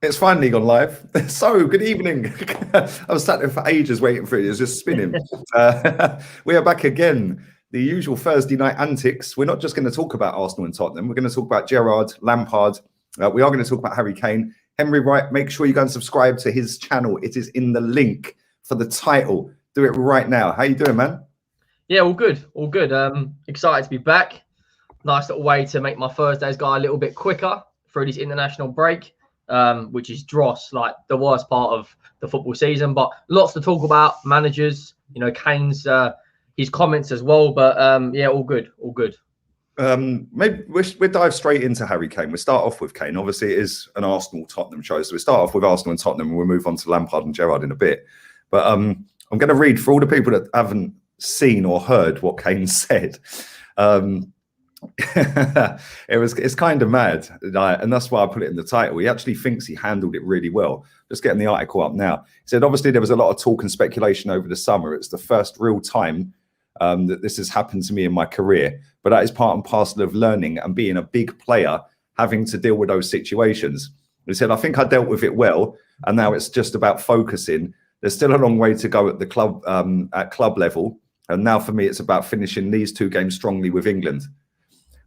It's finally gone live. So, good evening. I was sat there for ages waiting for it. It was just spinning. We are back again. The usual Thursday night antics. We're not just going to talk about Arsenal and Tottenham. We're going to talk about Gerrard, Lampard. We are going to talk about Harry Kane. Henry Wright, make sure you go and subscribe to his channel. It is in the link for the title. Do it right now. How you doing, man? Yeah, all good. All good. Excited to be back. Nice little way to make my Thursdays go a little bit quicker through this international break. Which is dross, like the worst part of the football season. But lots to talk about. Managers, you know, Kane's his comments as well. But yeah, all good, all good. Maybe we'll dive straight into Harry Kane. We'll start off with Kane. Obviously, it is an Arsenal-Tottenham show, so we'll start off with Arsenal and Tottenham, and we'll move on to Lampard and Gerrard in a bit. But I'm going to read for all the people that haven't seen or heard what Kane said. It's kind of mad, and that's why I put it in the title. He actually thinks he handled it really well. Just getting the article up now. He said, obviously, there was a lot of talk and speculation over the summer. It's the first real time that this has happened to me in my career, but that is part and parcel of learning and being a big player, having to deal with those situations. He said, I think I dealt with it well, and now it's just about focusing. There's still a long way to go at the club, at club level, and now for me, it's about finishing these two games strongly with England.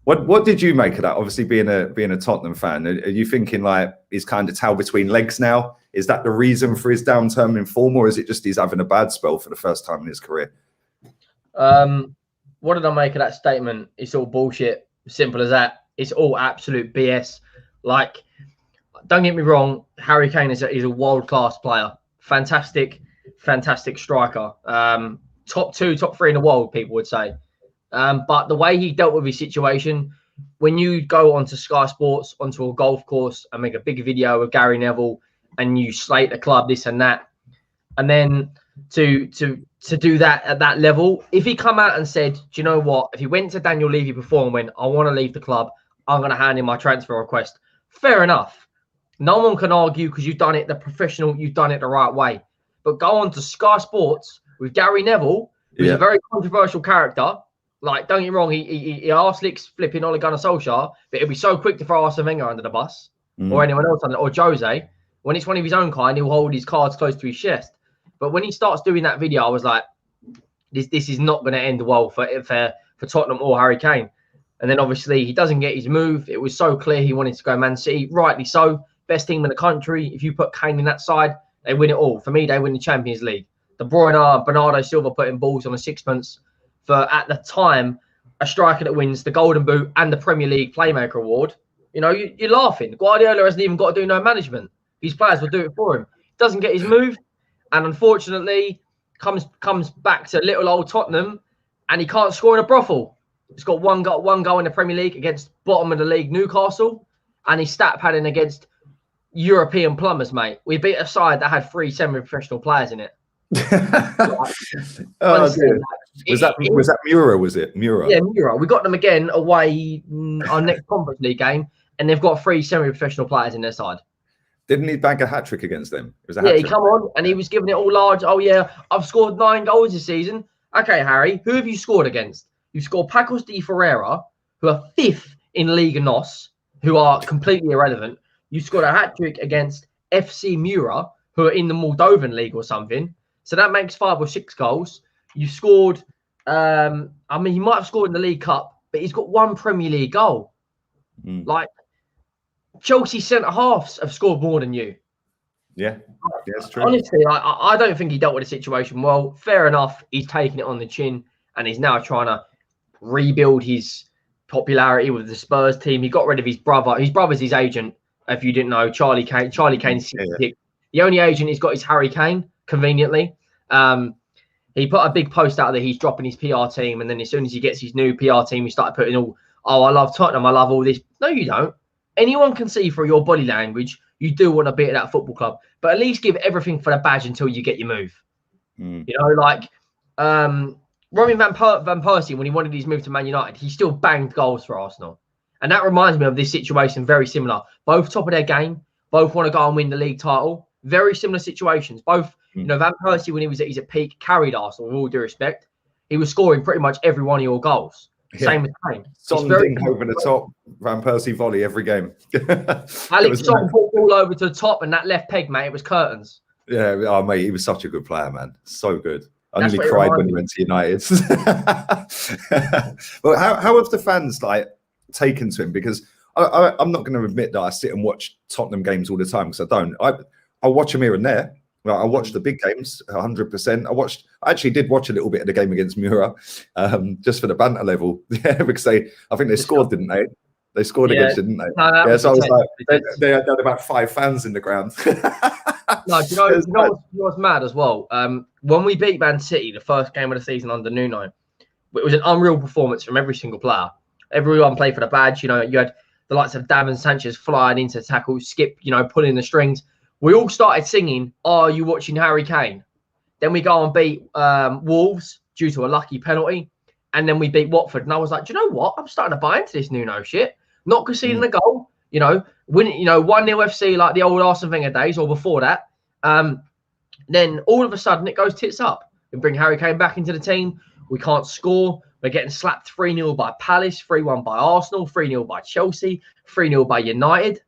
What did you make of that? Obviously, being a Tottenham fan, are you thinking like he's kind of tail between legs now? Is that the reason for his downturn in form, or is it just he's having a bad spell for the first time in his career? What did I make of that statement? It's all bullshit. Simple as that. It's all absolute BS. Like, don't get me wrong, Harry Kane is a world-class player. Fantastic striker. Top 2, top 3 in the world, people would say. But the way he dealt with his situation, when you go onto Sky Sports, onto a golf course and make a big video of Gary Neville and you slate the club, this and that, and then to do that at that level, if he come out and said, do you know what, if he went to Daniel Levy before and went, I want to leave the club, I'm going to hand in my transfer request, fair enough. No one can argue because you've done it the professional, you've done it the right way. But go on to Sky Sports with Gary Neville, who's a very controversial character. Like, don't get me wrong, he arse-licks flipping Ole Gunnar Solskjaer, but he'll be so quick to throw Arsene Wenger under the bus or anyone else under, or Jose. When it's one of his own kind, he'll hold his cards close to his chest. But when he starts doing that video, I was like, this is not going to end well for Tottenham or Harry Kane. And then obviously he doesn't get his move. It was so clear he wanted to go Man City, rightly so. Best team in the country. If you put Kane in that side, they win it all. For me, they win the Champions League. De Bruyne, Bernardo Silva putting balls on a sixpence for, at the time, a striker that wins the Golden Boot and the Premier League Playmaker Award. You know, you're laughing. Guardiola hasn't even got to do no management. His players will do it for him. Doesn't get his move, and unfortunately, comes back to little old Tottenham, and he can't score in a brothel. He's got one goal in the Premier League against bottom of the league Newcastle, and he's stat padding against European plumbers, mate. We beat a side that had 3 semi-professional players in it. Oh, dear. Was that Mura? Was it Mura? Yeah, Mura. We got them again away our next Conference League game, and they've got 3 semi-professional players in their side. Didn't he bag a hat trick against them? It was a yeah, he come on and he was giving it all large. Oh yeah, I've scored 9 goals this season. Okay, Harry, who have you scored against? You scored Pacos de Ferreira, who are 5th in Liga NOS, who are completely irrelevant. You scored a hat trick against FC Mura, who are in the Moldovan league or something. So that makes 5 or 6 goals. You scored, I mean, he might have scored in the League Cup, but he's got 1 Premier League goal. Like, Chelsea centre-halves have scored more than you. Yeah, that's true. Honestly, I don't think he dealt with the situation well. Fair enough, he's taking it on the chin, and he's now trying to rebuild his popularity with the Spurs team. He got rid of his brother. His brother's his agent, if you didn't know, Charlie Kane. Charlie Kane's 66. Yeah. The only agent he's got is Harry Kane, conveniently. He put a big post out that he's dropping his PR team, and then as soon as he gets his new PR team, he started putting all, oh, I love Tottenham, I love all this. No, you don't. Anyone can see through your body language you do want to be at that football club, but at least give everything for the badge until you get your move. You know, like Robin Van Persie, when he wanted his move to Man United, he still banged goals for Arsenal. And that reminds me of this situation, very similar. Both top of their game, both want to go and win the league title. Very similar situations. Both, you know, Van Persie, when he was at his peak, carried Arsenal, with all due respect. He was scoring pretty much every one of your goals. Same with Kane. Son dink over the top, Van Persie volley every game. Alex Son put all over to the top, and that left peg, mate, it was curtains. Yeah, oh mate, he was such a good player, man. So good. I nearly cried when he went to United. Well, how have the fans like taken to him? Because I'm not going to admit that I sit and watch Tottenham games all the time, because I don't. I watch them here and there. Like, I watch the big games 100%. I actually did watch a little bit of the game against Mura, just for the banter level. Yeah, because I think they scored, didn't they? They scored against, didn't they? No, yeah, so I was like, they had about 5 fans in the ground. No, do you know what's mad as well? When we beat Man City, the first game of the season under Nuno, it was an unreal performance from every single player. Everyone played for the badge. You know, you had the likes of Davinson Sanchez flying into tackles, Skip, pulling the strings. We all started singing, "Are you watching Harry Kane?" Then we go and beat Wolves due to a lucky penalty. And then we beat Watford. And I was like, do you know what? I'm starting to buy into this Nuno shit. Not conceding a goal, winning, 1-0 FC like the old Arsene Wenger days or before that. Then all of a sudden it goes tits up. We bring Harry Kane back into the team. We can't score. We're getting slapped 3-0 by Palace, 3-1 by Arsenal, 3-0 by Chelsea, 3-0 by United.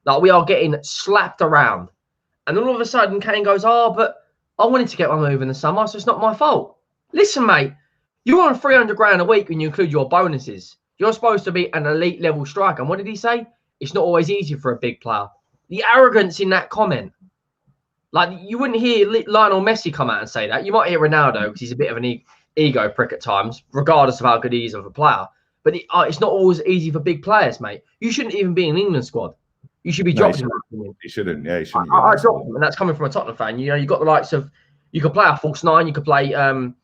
Like, we are getting slapped around. And then all of a sudden, Kane goes, but I wanted to get my move in the summer, so it's not my fault. Listen, mate, you're on 300 grand a week when you include your bonuses. You're supposed to be an elite level striker. And what did he say? It's not always easy for a big player. The arrogance in that comment. Like, you wouldn't hear Lionel Messi come out and say that. You might hear Ronaldo, because he's a bit of an ego prick at times, regardless of how good he is of a player. But it's not always easy for big players, mate. You shouldn't even be in the England squad. You should be dropped. He shouldn't. Yeah, he shouldn't. I dropped him, and that's coming from a Tottenham fan. You got the likes of, you could play a false 9, you could play anyone.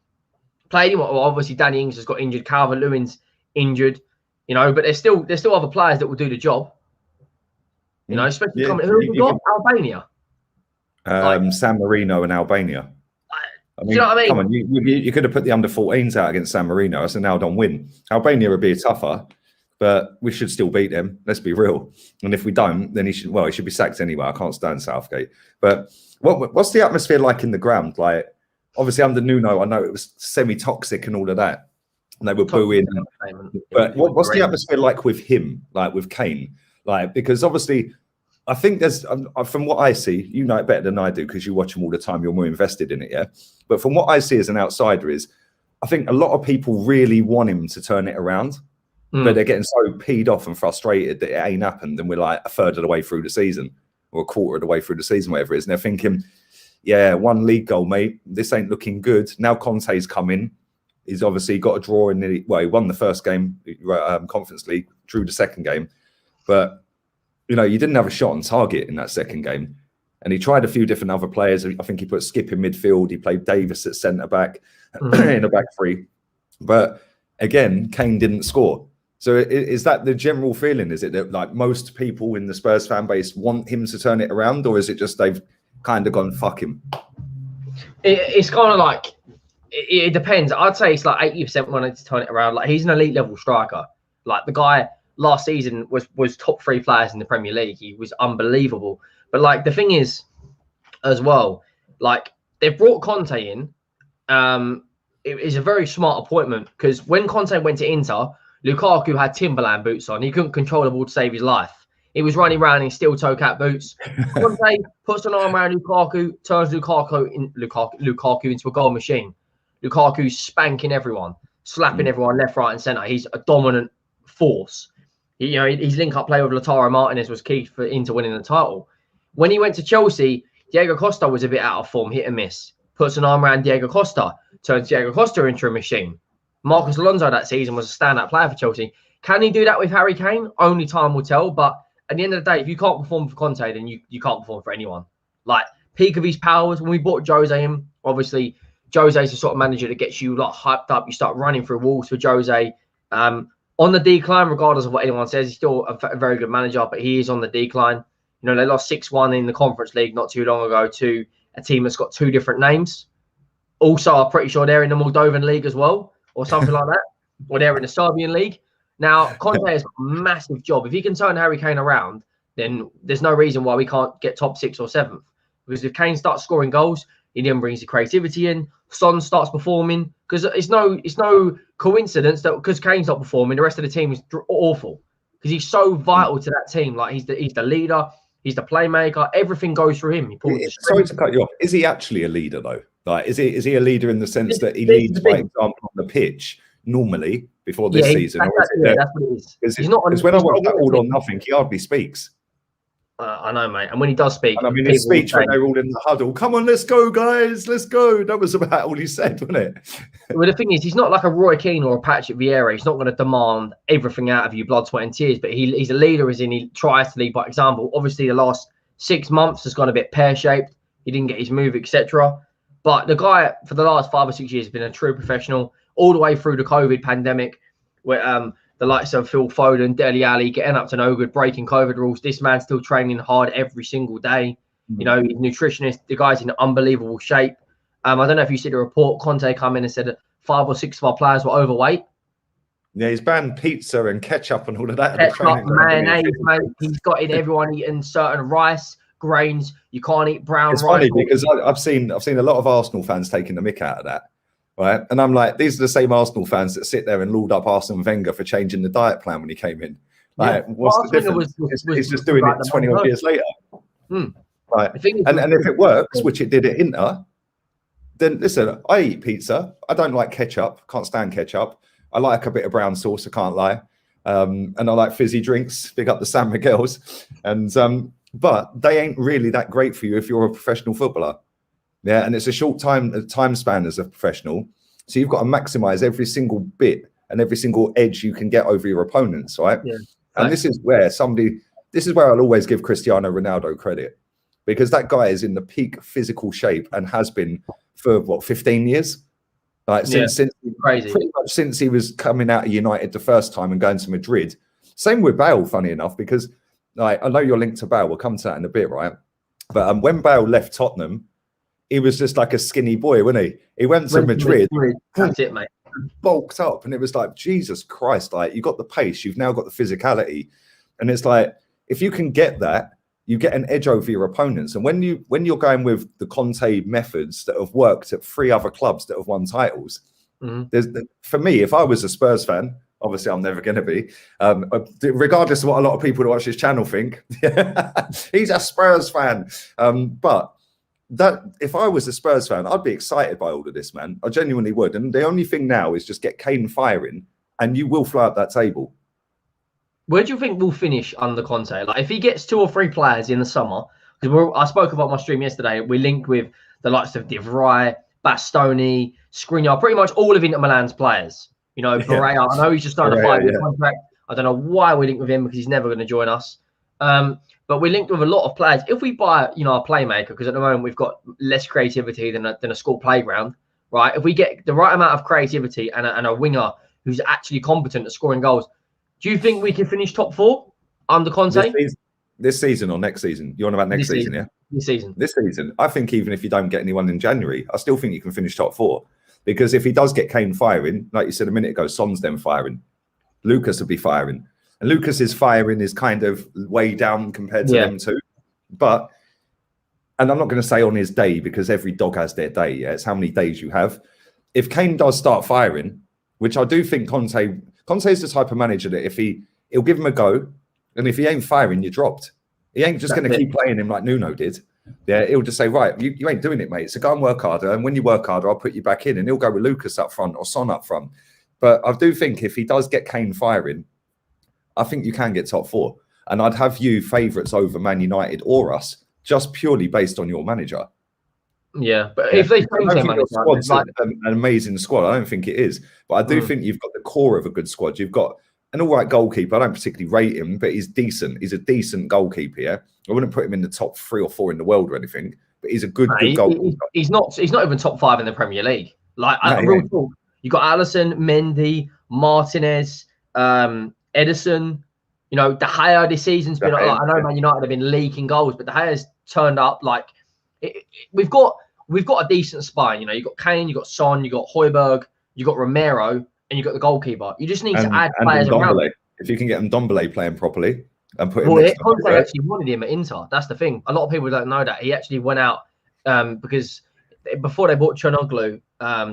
Well, obviously Danny Ings has got injured, Calvert-Lewin's injured, but there's still other players that will do the job. Especially coming. Who have we got? Albania. San Marino and Albania. I mean, do you know what I mean? Come on, you could have put the under-14s out against San Marino. That's a now-done win. Albania would be tougher, but we should still beat them. Let's be real. And if we don't, then he should be sacked anyway. I can't stand Southgate. But what's the atmosphere like in the ground? Like, obviously under Nuno, I know it was semi-toxic and all of that, and they were booing. But what's the atmosphere like with him, like with Kane? Like, because obviously, I think there's, from what I see, you know it better than I do because you watch him all the time. You're more invested in it, yeah. But from what I see as an outsider is, I think a lot of people really want him to turn it around. But they're getting so peed off and frustrated that it ain't happened, and we're like a third of the way through the season or a quarter of the way through the season, whatever it is. And they're thinking, yeah, 1 league goal, mate. This ain't looking good. Now Conte's come in. He's obviously got a draw in he won the first game, Conference League, drew the second game. But, you didn't have a shot on target in that second game. And he tried a few different other players. I think he put Skip in midfield. He played Davis at centre-back in a back three. But, again, Kane didn't score. So is that the general feeling? Is it that like most people in the Spurs fan base want him to turn it around, or is it just they've kind of gone fuck him? It's kind of like it depends. I'd say it's like 80% wanting to turn it around. Like, he's an elite level striker. Like, the guy last season was top 3 players in the Premier League. He was unbelievable. But like the thing is, as well, like they've brought Conte in. It is a very smart appointment because when Conte went to Inter, Lukaku had Timberland boots on. He couldn't control the ball to save his life. He was running around in steel toe cap boots. Conte puts an arm around Lukaku, turns Lukaku into a goal machine. Lukaku's spanking everyone, slapping everyone left, right, and centre. He's a dominant force. His link-up play with Lautaro Martinez was key for Inter winning the title. When he went to Chelsea, Diego Costa was a bit out of form, hit and miss. Puts an arm around Diego Costa, turns Diego Costa into a machine. Marcus Alonso that season was a standout player for Chelsea. Can he do that with Harry Kane? Only time will tell. But at the end of the day, if you can't perform for Conte, then you can't perform for anyone. Like, peak of his powers, when we bought Jose in, obviously, Jose's the sort of manager that gets you like hyped up. You start running through walls for Jose. On the decline, regardless of what anyone says, he's still a very good manager, but he is on the decline. They lost 6-1 in the Conference League not too long ago to a team that's got 2 different names. Also, I'm pretty sure they're in the Moldovan League as well, or something like that. Or they're in the Serbian League. Now, Conte has got a massive job. If he can turn Harry Kane around, then there's no reason why we can't get top 6 or 7th. Because if Kane starts scoring goals, he then brings the creativity in. Son starts performing. Because it's no coincidence that because Kane's not performing, the rest of the team is awful because he's so vital to that team. Like he's the leader, he's the playmaker. Everything goes through him. Sorry to cut you off. Is he actually a leader though? Like, is he a leader in the sense that he leads by example on the pitch normally before this season? That's what it is. Because when I watch that All or Nothing, he hardly speaks. I know, mate. And when he does speak, and I mean, his speech when they were all in the huddle, "Come on, let's go, guys, let's go." That was about all he said, wasn't it? Well, the thing is, he's not like a Roy Keane or a Patrick Vieira. He's not going to demand everything out of you, blood, sweat, and tears. But he's a leader, as in he tries to lead by example. Obviously, the last 6 months has gone a bit pear-shaped. He didn't get his move, etc. But the guy, for the last 5 or 6 years, has been a true professional all the way through the COVID pandemic, where the likes of Phil Foden, Dele Alli, getting up to no good, breaking COVID rules. This man's still training hard every single day. You know, he's a nutritionist. The guy's in unbelievable shape. I don't know if you see the report. Conte come in and said that 5 or 6 of our players were overweight. Yeah, he's banned pizza and ketchup and all of that. Ketchup, mayonnaise, mate. He's got in everyone eating certain rice, grains. You can't eat brown rice. It's funny because I've seen a lot of Arsenal fans taking the mick out of that. Right. And I'm like, these are the same Arsenal fans that sit there and lalled up Arsene Wenger for changing the diet plan when he came in. Like, what's the difference? He's just doing it 20 odd years later. Right. And if it works, which it did at Inter, then listen, I eat pizza. I don't like ketchup. Can't stand ketchup. I like a bit of brown sauce. I can't lie. And I like fizzy drinks. Big up the San Miguel's. And but they ain't really that great for you if you're a professional footballer. Yeah, and it's a short time span as a professional. So you've got to maximize every single bit and every single edge you can get over your opponents, right? Yeah. And this is where I'll always give Cristiano Ronaldo credit, because that guy is in the peak physical shape and has been for 15 years? Like since crazy. Pretty much since he was coming out of United the first time and going to Madrid. Same with Bale, funny enough, because like I know you're linked to Bale. We'll come to that in a bit, right? But when Bale left Tottenham, he was just like a skinny boy, wasn't he? He went to Madrid. That's it, mate. Bulked up, and it was like, Jesus Christ! Like, you got the pace, you've now got the physicality, and it's like, if you can get that, you get an edge over your opponents. And when you're going with the Conte methods that have worked at 3 other clubs that have won titles, for me, if I was a Spurs fan, obviously I'm never going to be, regardless of what a lot of people who watch this channel think, he's a Spurs fan, but. That if I was a Spurs fan, I'd be excited by all of this, man. I genuinely would. And the only thing now is just get Kane firing, and you will fly up that table. Where do you think we'll finish under Conte? Like, if he gets 2 or 3 players in the summer, because I spoke about my stream yesterday, we linked with the likes of De Vrij, Bastoni, Skriniar, pretty much all of Inter Milan's players. You know, Pereira. I know he's just started a 5-year contract. I don't know why we linked with him, because he's never going to join us. But we linked with a lot of players. If we buy, you know, a playmaker, because at the moment we've got less creativity than a school playground, right? If we get the right amount of creativity and a winger who's actually competent at scoring goals, do you think we can finish top 4 under Conte? This season or next season? You're on about next season, yeah? This season. This season. I think even if you don't get anyone in January, I still think you can finish top 4. Because if he does get Kane firing, like you said a minute ago, Son's then firing. Lucas will be firing. And Lucas's firing is kind of way down compared to them two. But, and I'm not going to say on his day, because every dog has their day. Yeah, it's how many days you have. If Kane does start firing, which I do think Conte is the type of manager that if he'll give him a go, and if he ain't firing, you're dropped. He ain't just going to keep playing him like Nuno did. Yeah, he'll just say, right, you ain't doing it, mate. So go and work harder. And when you work harder, I'll put you back in. And he'll go with Lucas up front or Son up front. But I do think if he does get Kane firing, I think you can get top 4. And I'd have you favourites over Man United or us, just purely based on your manager. Yeah, but if they change their manager, squad's like an amazing squad. I don't think it is. But I do think you've got the core of a good squad. You've got an all right goalkeeper. I don't particularly rate him, but he's decent. He's a decent goalkeeper, yeah? I wouldn't put him in the top 3 or 4 in the world or anything, but he's a good goalkeeper. He's not even top 5 in the Premier League. Like, real talk. You've got Alisson, Mendy, Martinez, Edison, you know, De Gea this season's been. I know Man United have been leaking goals, but De Gea's turned up. Like we've got a decent spine. You know, you got Kane, you got Son, you got Højbjerg, you got Romero, and you got the goalkeeper. You just need to add players around. If you can get Ndombele playing properly and put him. Well, Conte actually wanted him at Inter. That's the thing. A lot of people don't know that he actually went out because before they bought Çalhanoğlu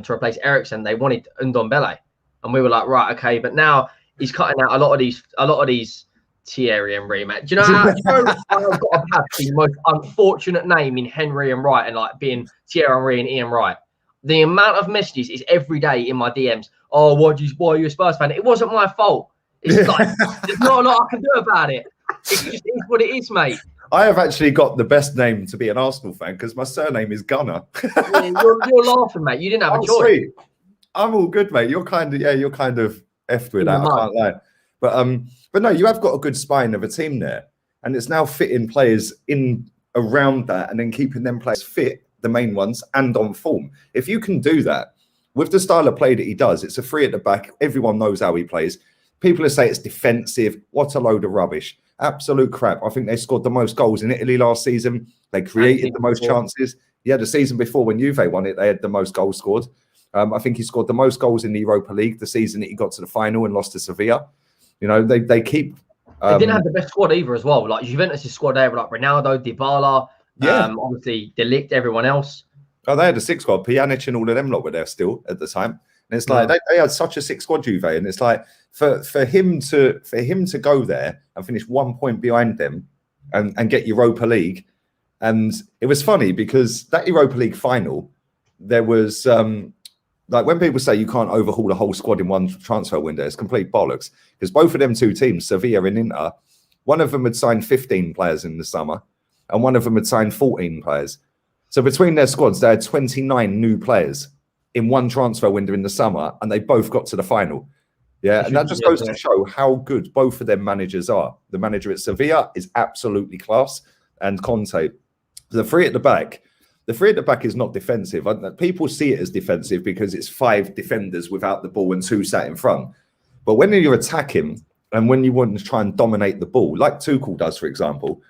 to replace Eriksen, they wanted Ndombele. and we were like, right, okay. But now he's cutting out a lot of these Thierry Henry, man. Do you know how I've got to have the most unfortunate name in Henry and Wright, and like being Thierry Henry and Ian Wright? The amount of messages is every day in my DMs. Oh, why are you a Spurs fan? It wasn't my fault. It's like there's not a lot I can do about it. It just is what it is, mate. I have actually got the best name to be an Arsenal fan because my surname is Gunner. Yeah, you're laughing, mate. You didn't have a choice. Sweet. I'm all good, mate. You're kind of effed with that. I can't lie. But no, you have got a good spine of a team there, and it's now fitting players in around that, and then keeping them players fit, the main ones, and on form. If you can do that with the style of play that he does, it's a three at the back. Everyone knows how he plays. People who say it's defensive, what a load of rubbish. Absolute crap. I think they scored the most goals in Italy last season. They created the most chances. Yeah, the season before when Juve won it, they had the most goals scored. I think he scored the most goals in the Europa League the season that he got to the final and lost to Sevilla. You know, they keep... they didn't have the best squad either as well. Like Juventus' squad there were like Ronaldo, Dybala, obviously De Ligt, everyone else. Oh, they had a six squad. Pjanic and all of them lot were there still at the time. And it's like they had such a six squad Juve, and it's like for him to go there and finish 1 point behind them and get Europa League. And it was funny because that Europa League final, there was like when people say you can't overhaul a whole squad in one transfer window, it's complete bollocks. Because both of them two teams, Sevilla and Inter, one of them had signed 15 players in the summer, and one of them had signed 14 players. So between their squads, they had 29 new players in one transfer window in the summer, and they both got to the final. Yeah, and that just goes to show how good both of them managers are. The manager at Sevilla is absolutely class, and Conte. The three at the back is not defensive. People see it as defensive because it's 5 defenders without the ball and 2 sat in front. But when you're attacking and when you want to try and dominate the ball, like Tuchel does, for example,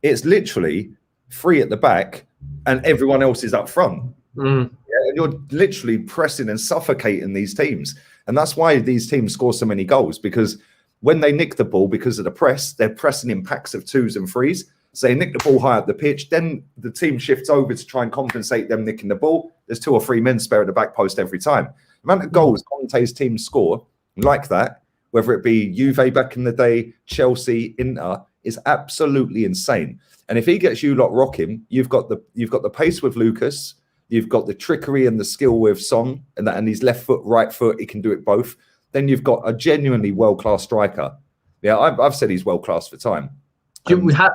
it's literally 3 at the back and everyone else is up front. Yeah, and you're literally pressing and suffocating these teams. And that's why these teams score so many goals, because when they nick the ball because of the press, they're pressing in packs of 2s and 3s. So they nick the ball high up the pitch. Then the team shifts over to try and compensate them nicking the ball. There's 2 or 3 men spare at the back post every time. The amount of goals Conte's teams score like that, whether it be Juve back in the day, Chelsea, Inter, is absolutely insane. And if he gets you lot rocking, you've got the pace with Lucas. You've got the trickery and the skill with Son, and his left foot, right foot, he can do it both. Then you've got a genuinely world-class striker. Yeah, I've said he's world-class for time.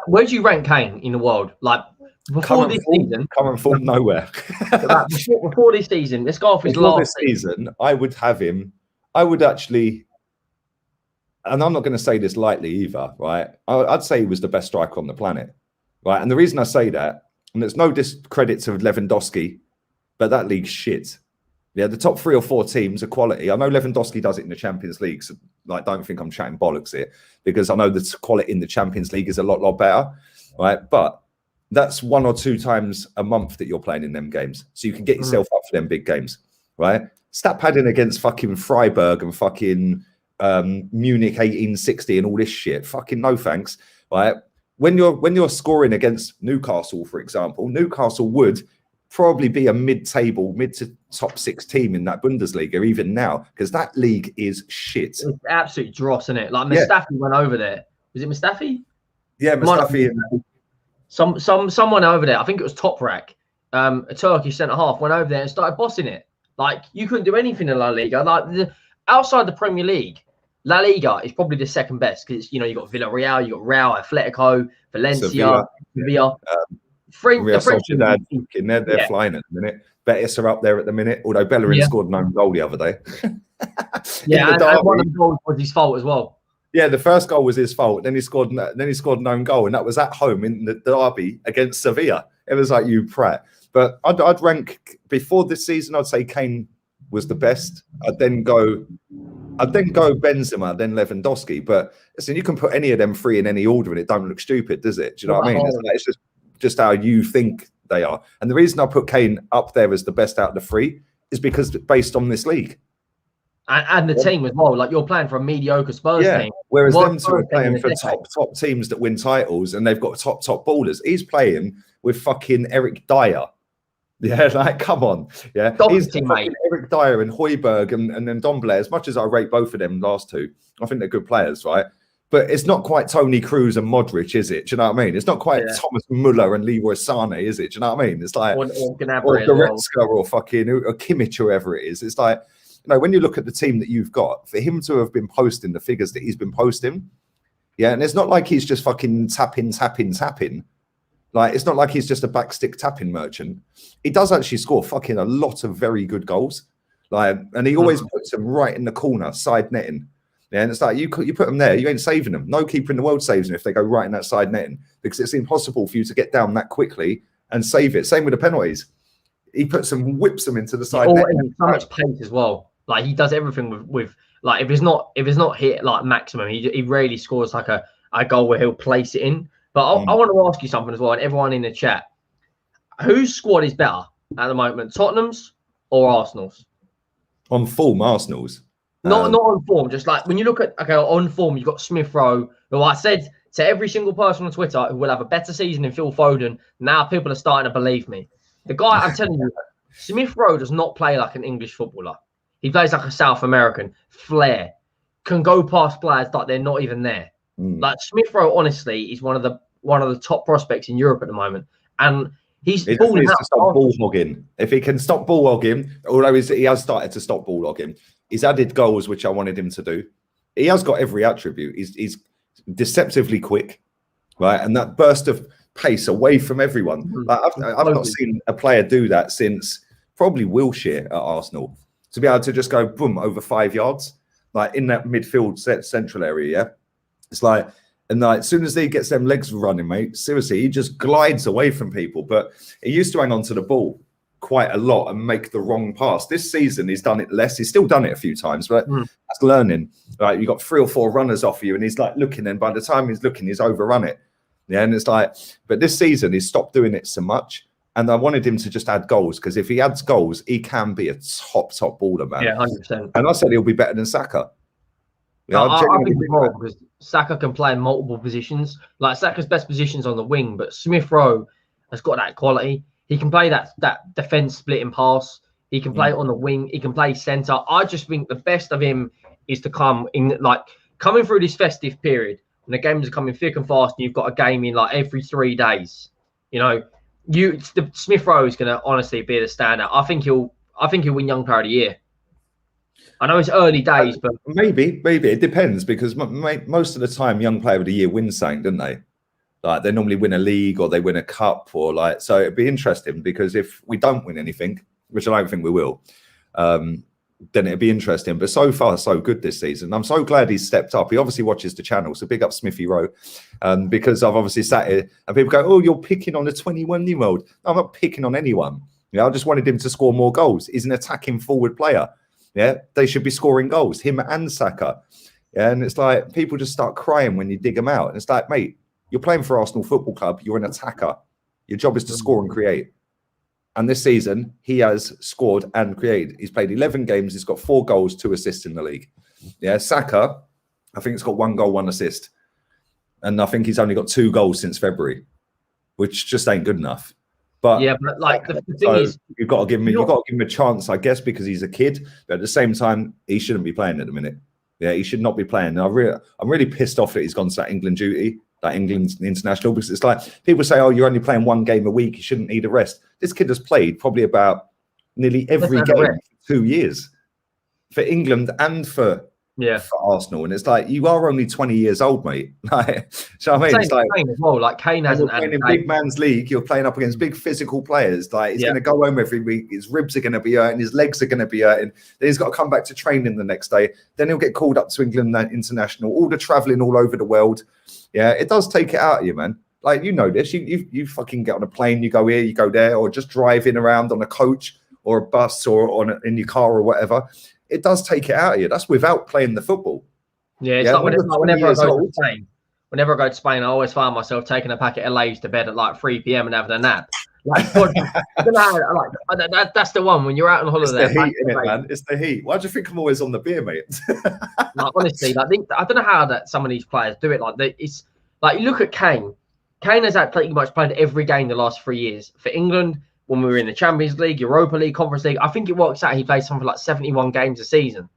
Where do you rank Kane in the world? Like before this season, coming from nowhere. before this season, let's go off his last season. I would have him. I would actually, and I'm not going to say this lightly either, right? I'd say he was the best striker on the planet, right? And the reason I say that, and there's no discredit to Lewandowski, but that league's shit. Yeah, the top 3 or 4 teams are quality. I know Lewandowski does it in the Champions League, so like, don't think I'm chatting bollocks here, because I know the quality in the Champions League is a lot better, right? But that's 1 or 2 times a month that you're playing in them games, so you can get yourself up for them big games, right? Stat padding against fucking Freiburg and fucking Munich 1860 and all this shit. Fucking no thanks, right? When you're scoring against Newcastle, for example, Newcastle would probably be a mid to top 6 team in that Bundesliga even now, because that league is shit. It's absolute dross, isn't it? Like Mustafi went over there. Was it Mustafi? Yeah, Mustafi. Someone over there. I think it was Top Rack. A Turkish centre half went over there and started bossing it. Like you couldn't do anything in La Liga. Like outside the Premier League, La Liga is probably the second best because you got Villarreal, you got Real, Atletico, Valencia, Sevilla. Real Sociedad, they're flying at the minute. Betis are up there at the minute, although Bellerin scored an own goal the other day. And one of the goals was his fault as well. Yeah, the first goal was his fault. Then he scored an own goal, and that was at home in the derby against Sevilla. It was like, you prat. But I'd rank before this season. I'd say Kane was the best. I'd then go Benzema, then Lewandowski. But listen, you can put any of them 3 in any order, and it don't look stupid, does it? Do you know what I mean? It's just how you think they are. And the reason I put Kane up there as the best out of the 3 is because based on this league. And the team as well. Like you're playing for a mediocre Spurs team. Whereas them 2 are playing for top teams that win titles and they've got top ballers. He's playing with fucking Eric Dyer. Yeah, like come on. Yeah, he's mate. Eric Dyer and Højbjerg and then Domblé. As much as I rate both of them last two, I think they're good players, right? But it's not quite Tony Kroos and Modric, is it? Do you know what I mean? It's not quite Thomas Muller and Leroy Sané, is it? Do you know what I mean? It's like or Goretzka or fucking or Kimmich or whoever it is. It's like, you know, when you look at the team that you've got, for him to have been posting the figures that he's been posting, yeah, and it's not like he's just fucking tapping. Like, it's not like he's just a backstick tapping merchant. He does actually score fucking a lot of very good goals. Like, and he always puts them right in the corner, side netting. Yeah, and it's like you put them there, you ain't saving them. No keeper in the world saves them if they go right in that side netting, because it's impossible for you to get down that quickly and save it. Same with the penalties. He puts them, whips them into the side netting. So much pace as well. Like, he does everything with like, if it's not hit like maximum, he rarely scores like a goal where he'll place it in. But I want to ask you something as well, and everyone in the chat. Whose squad is better at the moment, Tottenham's or Arsenal's? On form, Arsenal's. Not on form, just like when you look at, on form, you've got Smith Rowe, who I said to every single person on Twitter who will have a better season than Phil Foden. Now people are starting to believe me. The guy, I'm telling you, Smith Rowe does not play like an English footballer. He plays like a South American. Flair. Can go past players like they're not even there. Like, Smith Rowe, honestly, is one of the top prospects in Europe at the moment. And he's balling out. Stop ball hogging. If he can stop ball hogging, although he has started to stop ball hogging, he's added goals, which I wanted him to do. He has got every attribute. He's deceptively quick, right? And that burst of pace away from everyone. Like, I've not seen a player do that since probably Wilshere at Arsenal. To be able to just go boom over 5 yards, like in that midfield central area, yeah. It's like, and like, as soon as he gets them legs running, mate, seriously, he just glides away from people. But he used to hang on to the ball quite a lot and make the wrong pass. This season, he's done it less. He's still done it a few times, but that's learning. Right, you got 3 or 4 runners off you, and he's like looking, and by the time he's looking, he's overrun it. Yeah, and it's like, but this season, he's stopped doing it so much. And I wanted him to just add goals, because if he adds goals, he can be a top baller, man. Yeah, 100%. And I said he'll be better than Saka. Yeah, I think it's wrong, because Saka can play in multiple positions. Like, Saka's best position's on the wing, but Smith Rowe has got that quality. He can play that defense splitting pass. He can play on the wing. He can play centre. I just think the best of him is to come in, like, coming through this festive period, and the games are coming thick and fast, and you've got a game in like every 3 days. You know, Smith Rowe is going to honestly be the standout. I think he'll win Young Player of the Year. I know it's early days, but maybe it depends, because most of the time, Young Player of the Year wins something, don't they? Like, they normally win a league or they win a cup, or like, so it'd be interesting, because if we don't win anything, which I don't think we will, then it'd be interesting. But so far, so good this season. I'm so glad he's stepped up. He obviously watches the channel, so big up Smithy Rowe, because I've obviously sat here and people go, "Oh, you're picking on a 21-year-old." No, I'm not picking on anyone. You know, I just wanted him to score more goals. He's an attacking forward player. Yeah, they should be scoring goals, him and Saka. Yeah, and it's like, people just start crying when you dig them out. And it's like, mate, you're playing for Arsenal Football Club. You're an attacker. Your job is to score and create. And this season, he has scored and created. He's played 11 games. He's got 4 goals, 2 assists in the league. Yeah, Saka, I think he's got 1 goal, 1 assist. And I think he's only got 2 goals since February, which just ain't good enough. But yeah, but like, the thing is, you've got to give him a chance, I guess, because he's a kid. But at the same time, he shouldn't be playing at the minute. Yeah, he should not be playing. I'm really pissed off that he's gone to that England duty, that England international, because it's like, people say, "Oh, you're only playing 1 game a week. You shouldn't need a rest." This kid has played probably about nearly every game for 2 years for England and for Arsenal, and it's like, you are only 20 years old, mate. Like, so I mean, it's like Kane as well. Like, Kane hasn't playing in big man's league. You're playing up against big physical players. Like, he's going to go home every week. His ribs are going to be hurting. His legs are going to be hurting. Then he's got to come back to training the next day. Then he'll get called up to England international. All the traveling all over the world. Yeah, it does take it out of you, man. Like, you know this. You fucking get on a plane. You go here. You go there, or just driving around on a coach or a bus or in your car or whatever. It does take it out of you. That's without playing the football. Yeah, it's like whenever I go to Spain. Whenever I go to Spain, I always find myself taking a packet of Lay's to bed at like 3 p.m. and having a nap. Like, I don't know, that's the one when you're out on holiday. It's the heat, innit, man? It's the heat. Why do you think I'm always on the beer, mate? Like, honestly, like, I don't know how that some of these players do it. Like, it's like, you look at Kane. Kane has pretty much played every game the last 3 years for England, when we were in the Champions League, Europa League, Conference League. I think it works out he plays something like 71 games a season,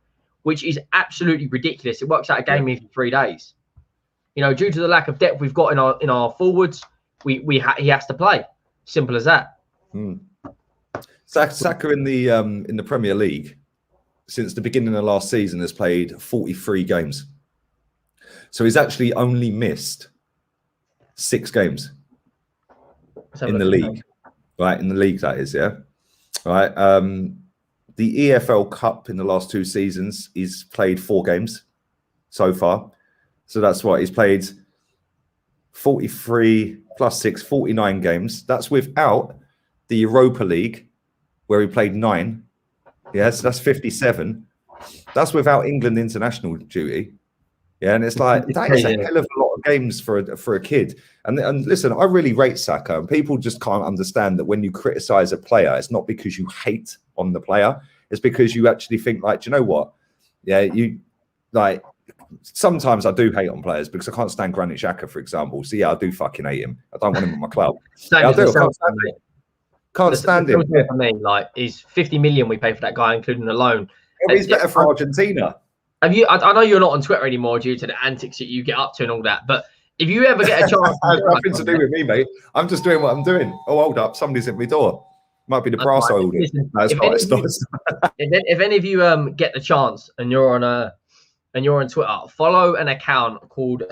which is absolutely ridiculous. It works out a game every 3 days. You know, due to the lack of depth we've got in our forwards, he has to play. Simple as that. Saka in the Premier League since the beginning of last season has played 43 games. So he's actually only missed 6 games in the league. Right, in the league, that is, yeah. Right. The EFL Cup in the last 2 seasons, he's played 4 games so far. So that's what he's played 43 plus 6, 49 games. That's without the Europa League, where he played 9. Yes, that's 57. That's without England international duty. Yeah, and it's like that is a hell of a lot of games for a kid. And listen, I really rate Saka, and people just can't understand that when you criticize a player, it's not because you hate on the player, it's because you actually think like, do you know what? Yeah, you like sometimes I do hate on players because I can't stand Granit Xhaka, for example. So yeah, I do fucking hate him. I don't want him in my club. Yeah, I do. Can't stand him. For me, like, is 50 million we pay for that guy, including the loan. He's better for Argentina. Have you? I know you're not on Twitter anymore due to the antics that you get up to and all that. But if you ever get a chance, nothing to do with me, mate. I'm just doing what I'm doing. Oh, hold up! Somebody's at my door. Might be the brass holder. If any of you get the chance and you're on Twitter, follow an account called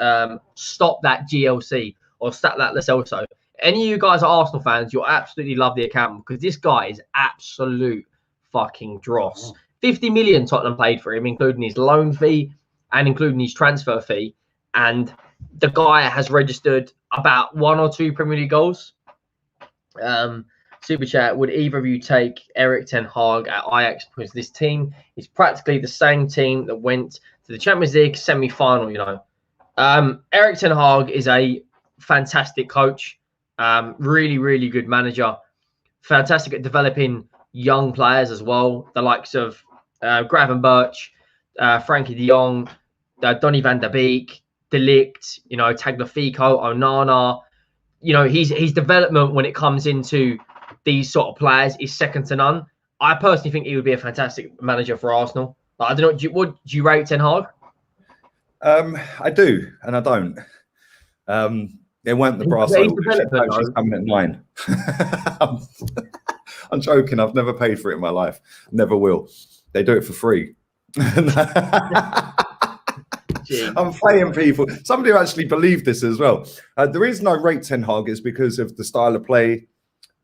Stop That GLC or Stop That Lo Celso. Any of you guys are Arsenal fans, you'll absolutely love the account because this guy is absolute fucking dross. 50 million Tottenham paid for him, including his loan fee and including his transfer fee. And the guy has registered about 1 or 2 Premier League goals. Super chat, would either of you take Erik ten Hag at Ajax? Because this team is practically the same team that went to the Champions League semi-final, you know. Erik ten Hag is a fantastic coach. Really, really good manager. Fantastic at developing young players as well. The likes of Gravenberch, Frankie de Jong, Donny van der Beek, De Ligt, you know, Tagliafico, Onana. You know, his development when it comes into these sort of players is second to none. I personally think he would be a fantastic manager for Arsenal. Like, I don't know, do you rate Ten Hag? I do, and I don't. They weren't the brass. She's coming at 9. I'm joking. I've never paid for it in my life. Never will. They do it for free. I'm playing people. Somebody actually believed this as well. The reason I rate Ten Hag is because of the style of play.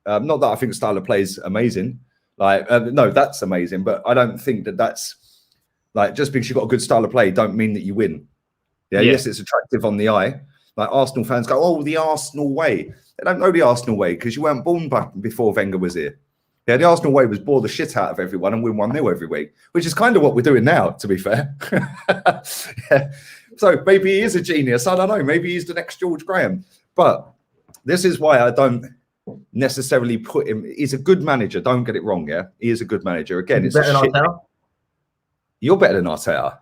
Not that I think style of play is amazing. Like, no, that's amazing. But I don't think that's like, just because you've got a good style of play don't mean that you win. Yeah. Yes, it's attractive on the eye. Like, Arsenal fans go, oh, the Arsenal way. They don't know the Arsenal way because you weren't born back before Wenger was here. Yeah, the Arsenal way was bore the shit out of everyone and win 1-0 every week, which is kind of what we're doing now, to be fair. Yeah. So maybe he is a genius. I don't know. Maybe he's the next George Graham. But this is why I don't necessarily put him. He's a good manager. Don't get it wrong, yeah? He is a good manager. Again, it's a shit. You're better than Arteta.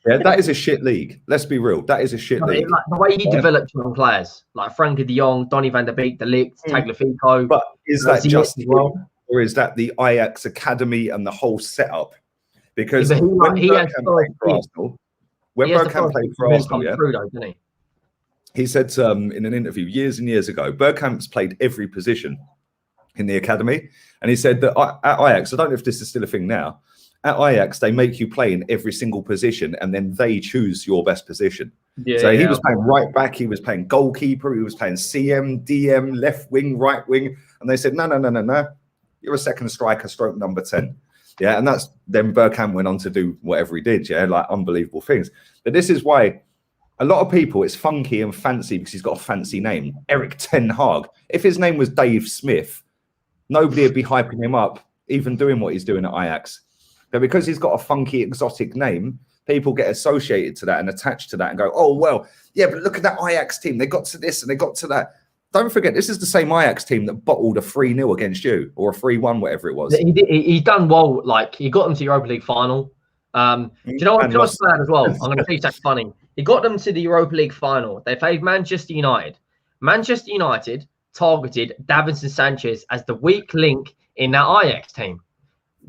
Yeah, that is a shit league. Let's be real. That is a shit league. Like, the way he developed young players, like Frankie de Jong, Donny van der Beek, De Ligt, Tagliafico. But is that just well, or is that the Ajax academy and the whole setup? Because when Bergkamp played for Arsenal, he said in an interview years and years ago, Bergkamp's played every position in the academy, and he said that at Ajax, I don't know if this is still a thing now. At Ajax, they make you play in every single position, and then they choose your best position. Yeah, so he was playing right back, he was playing goalkeeper, he was playing CM, DM, left wing, right wing, and they said, no, you're a second striker, stroke number 10. Yeah, and that's then Bergkamp went on to do whatever he did, yeah, like unbelievable things. But this is why a lot of people, it's funky and fancy because he's got a fancy name, Erik ten Hag. If his name was Dave Smith, nobody would be hyping him up, even doing what he's doing at Ajax. But because he's got a funky, exotic name, people get associated to that and attached to that and go, oh, well, yeah, but look at that Ajax team. They got to this and they got to that. Don't forget, this is the same Ajax team that bottled a 3-0 against you or a 3-1, whatever it was. He's done well. Like, he got them to the Europa League final. Do you know what's sad as well? I'm going to say that's funny. He got them to the Europa League final. They played Manchester United. Manchester United targeted Davinson Sanchez as the weak link in that Ajax team.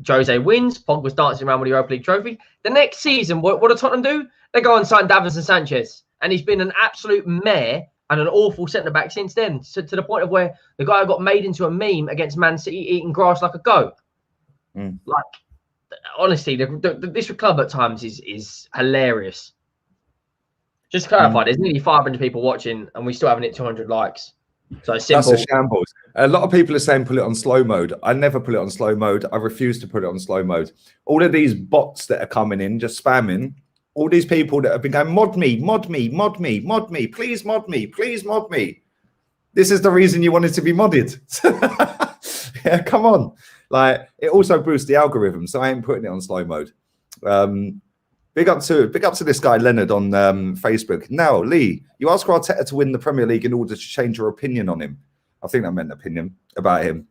Jose wins. Pogba's dancing around with the Europa League trophy. The next season, what do Tottenham do? They go and sign Davinson Sanchez. And he's been an absolute mare and an awful centre-back since then. So to the point of where the guy got made into a meme against Man City eating grass like a goat. Like, honestly, this club at times is hilarious. Just to clarify, there's nearly 500 people watching and we still haven't hit 200 likes. So it's simple. That's a shambles. A lot of people are saying put it on slow mode. I never put it on slow mode. I refuse to put it on slow mode. All of these bots that are coming in, just spamming, all these people that have been going, mod me, mod me, mod me, mod me, please mod me, please mod me. This is the reason you wanted to be modded. Yeah, come on. Like, it also boosts the algorithm, so I ain't putting it on slow mode. Big up to this guy Leonard on Facebook. Now, Lee, you asked Arteta to win the Premier League in order to change your opinion on him. I think that meant opinion about him.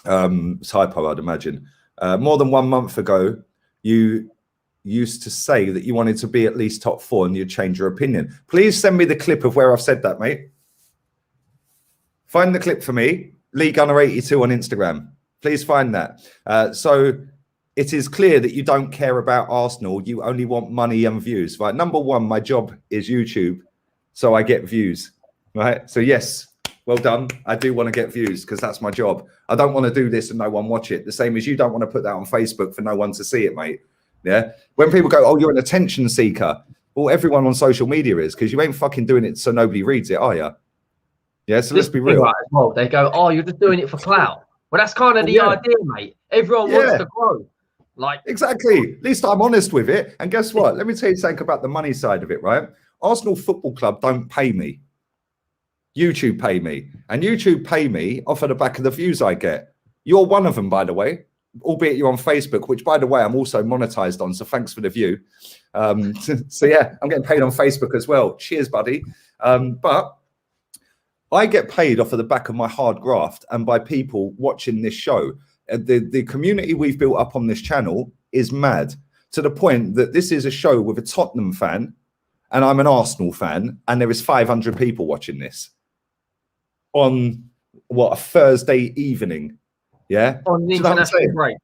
It's hypo, I'd imagine. More than 1 month ago, you used to say that you wanted to be at least top 4 and you'd change your opinion. Please send me the clip of where I've said that, mate. Find the clip for me. Lee Gunner 82 on Instagram. Please find that. So it is clear that you don't care about Arsenal. You only want money and views. Right. Number one, my job is YouTube, so I get views. Right. So yes, well done. I do want to get views because that's my job. I don't want to do this and no one watch it. The same as you don't want to put that on Facebook for no one to see it, mate. Yeah. When people go, oh, you're an attention seeker. Well, everyone on social media is, because you ain't fucking doing it so nobody reads it, are you? Yeah. So let's be real. Right, well, they go, oh, you're just doing it for clout. Well, that's kind of the idea, mate. Everyone wants to grow. Like, exactly. At least I'm honest with it. And guess what? Let me tell you something about the money side of it, right? Arsenal Football Club don't pay me. YouTube pay me. And YouTube pay me off of the back of the views I get. You're one of them, by the way, albeit you're on Facebook, which, by the way, I'm also monetized on. So thanks for the view. So yeah, I'm getting paid on Facebook as well. Cheers, buddy. But I get paid off of the back of my hard graft and by people watching this show. The community we've built up on this channel is mad, to the point that this is a show with a Tottenham fan and I'm an Arsenal fan, and there is 500 people watching this on what, a Thursday evening. Yeah. On the international break.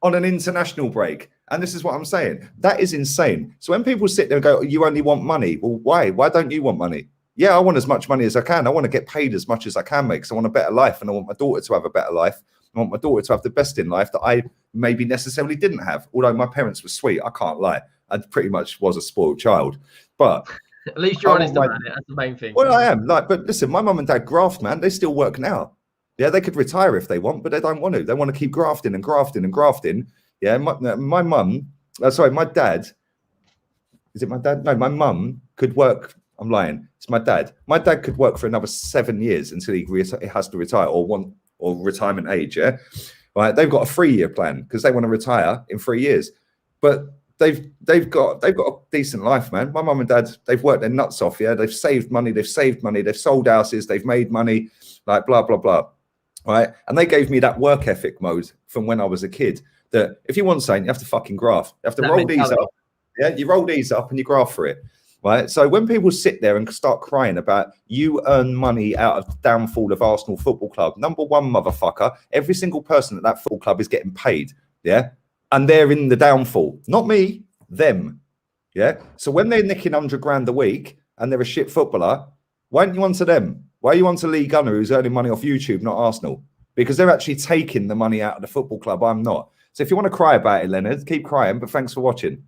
On an international break. And this is what I'm saying. That is insane. So when people sit there and go, you only want money. Well, why? Why don't you want money? Yeah, I want as much money as I can. I want to get paid as much as I can make, because I want a better life and I want my daughter to have a better life. I want my daughter to have the best in life that I maybe necessarily didn't have. Although my parents were sweet, I can't lie. I pretty much was a spoiled child. But at least you're honest about it. That's the main thing. Well, I am. But listen, my mum and dad graft, man. They still work now. Yeah, they could retire if they want, but they don't want to. They want to keep grafting and grafting and grafting. Yeah, my mum, my dad. Is it my dad? No, my mum could work. I'm lying. It's my dad. My dad could work for another 7 years until he has to retire or retirement age. Yeah, right. They've got a 3-year plan because they want to retire in 3 years. But they've got a decent life, man. My mum and dad, they've worked their nuts off. Yeah, they've saved money. They've sold houses. They've made money. Like blah blah blah. Right. And they gave me that work ethic mode from when I was a kid. That if you want something, you have to fucking graft. You have to roll these up. Yeah, you roll these up and you graft for it. Right. So when people sit there and start crying about you earn money out of the downfall of Arsenal Football Club, number one, motherfucker, every single person at that football club is getting paid. Yeah. And they're in the downfall. Not me, them. Yeah. So when they're nicking 100 grand a week and they're a shit footballer, why aren't you onto them? Why are you onto Lee Gunner, who's earning money off YouTube, not Arsenal? Because they're actually taking the money out of the football club. I'm not. So if you want to cry about it, Leonard, keep crying. But thanks for watching.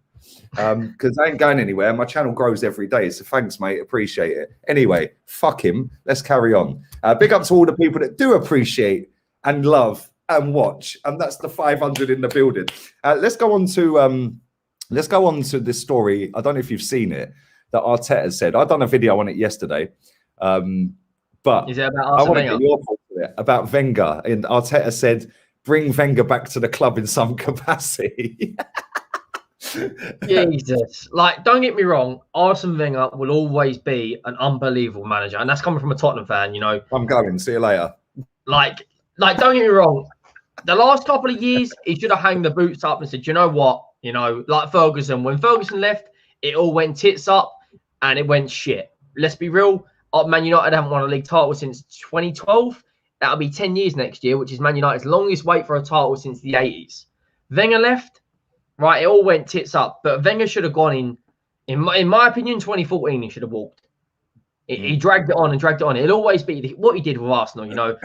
Because I ain't going anywhere. My channel grows every day. So thanks, mate. Appreciate it. Anyway, fuck him. Let's carry on. Big up to all the people that do appreciate and love and watch. And that's the 500 in the building. Let's go on to this story. I don't know if you've seen it, that Arteta said. I've done a video on it yesterday. But is it about I want to get your thoughts on it, about Wenger. And Arteta said, bring Wenger back to the club in some capacity. Jesus. Like, don't get me wrong, Arsene Wenger will always be an unbelievable manager. And that's coming from a Tottenham fan, you know. I'm going. See you later. Like, don't get me wrong. The last couple of years, he should have hung the boots up and said, you know what? You know, like Ferguson. When Ferguson left, it all went tits up and it went shit. Let's be real. Man United haven't won a league title since 2012. That'll be 10 years next year, which is Man United's longest wait for a title since the 80s. Wenger left, right? It all went tits up. But Wenger should have gone in my opinion, 2014, he should have walked. He dragged it on and dragged it on. It'll always be what he did with Arsenal, you know,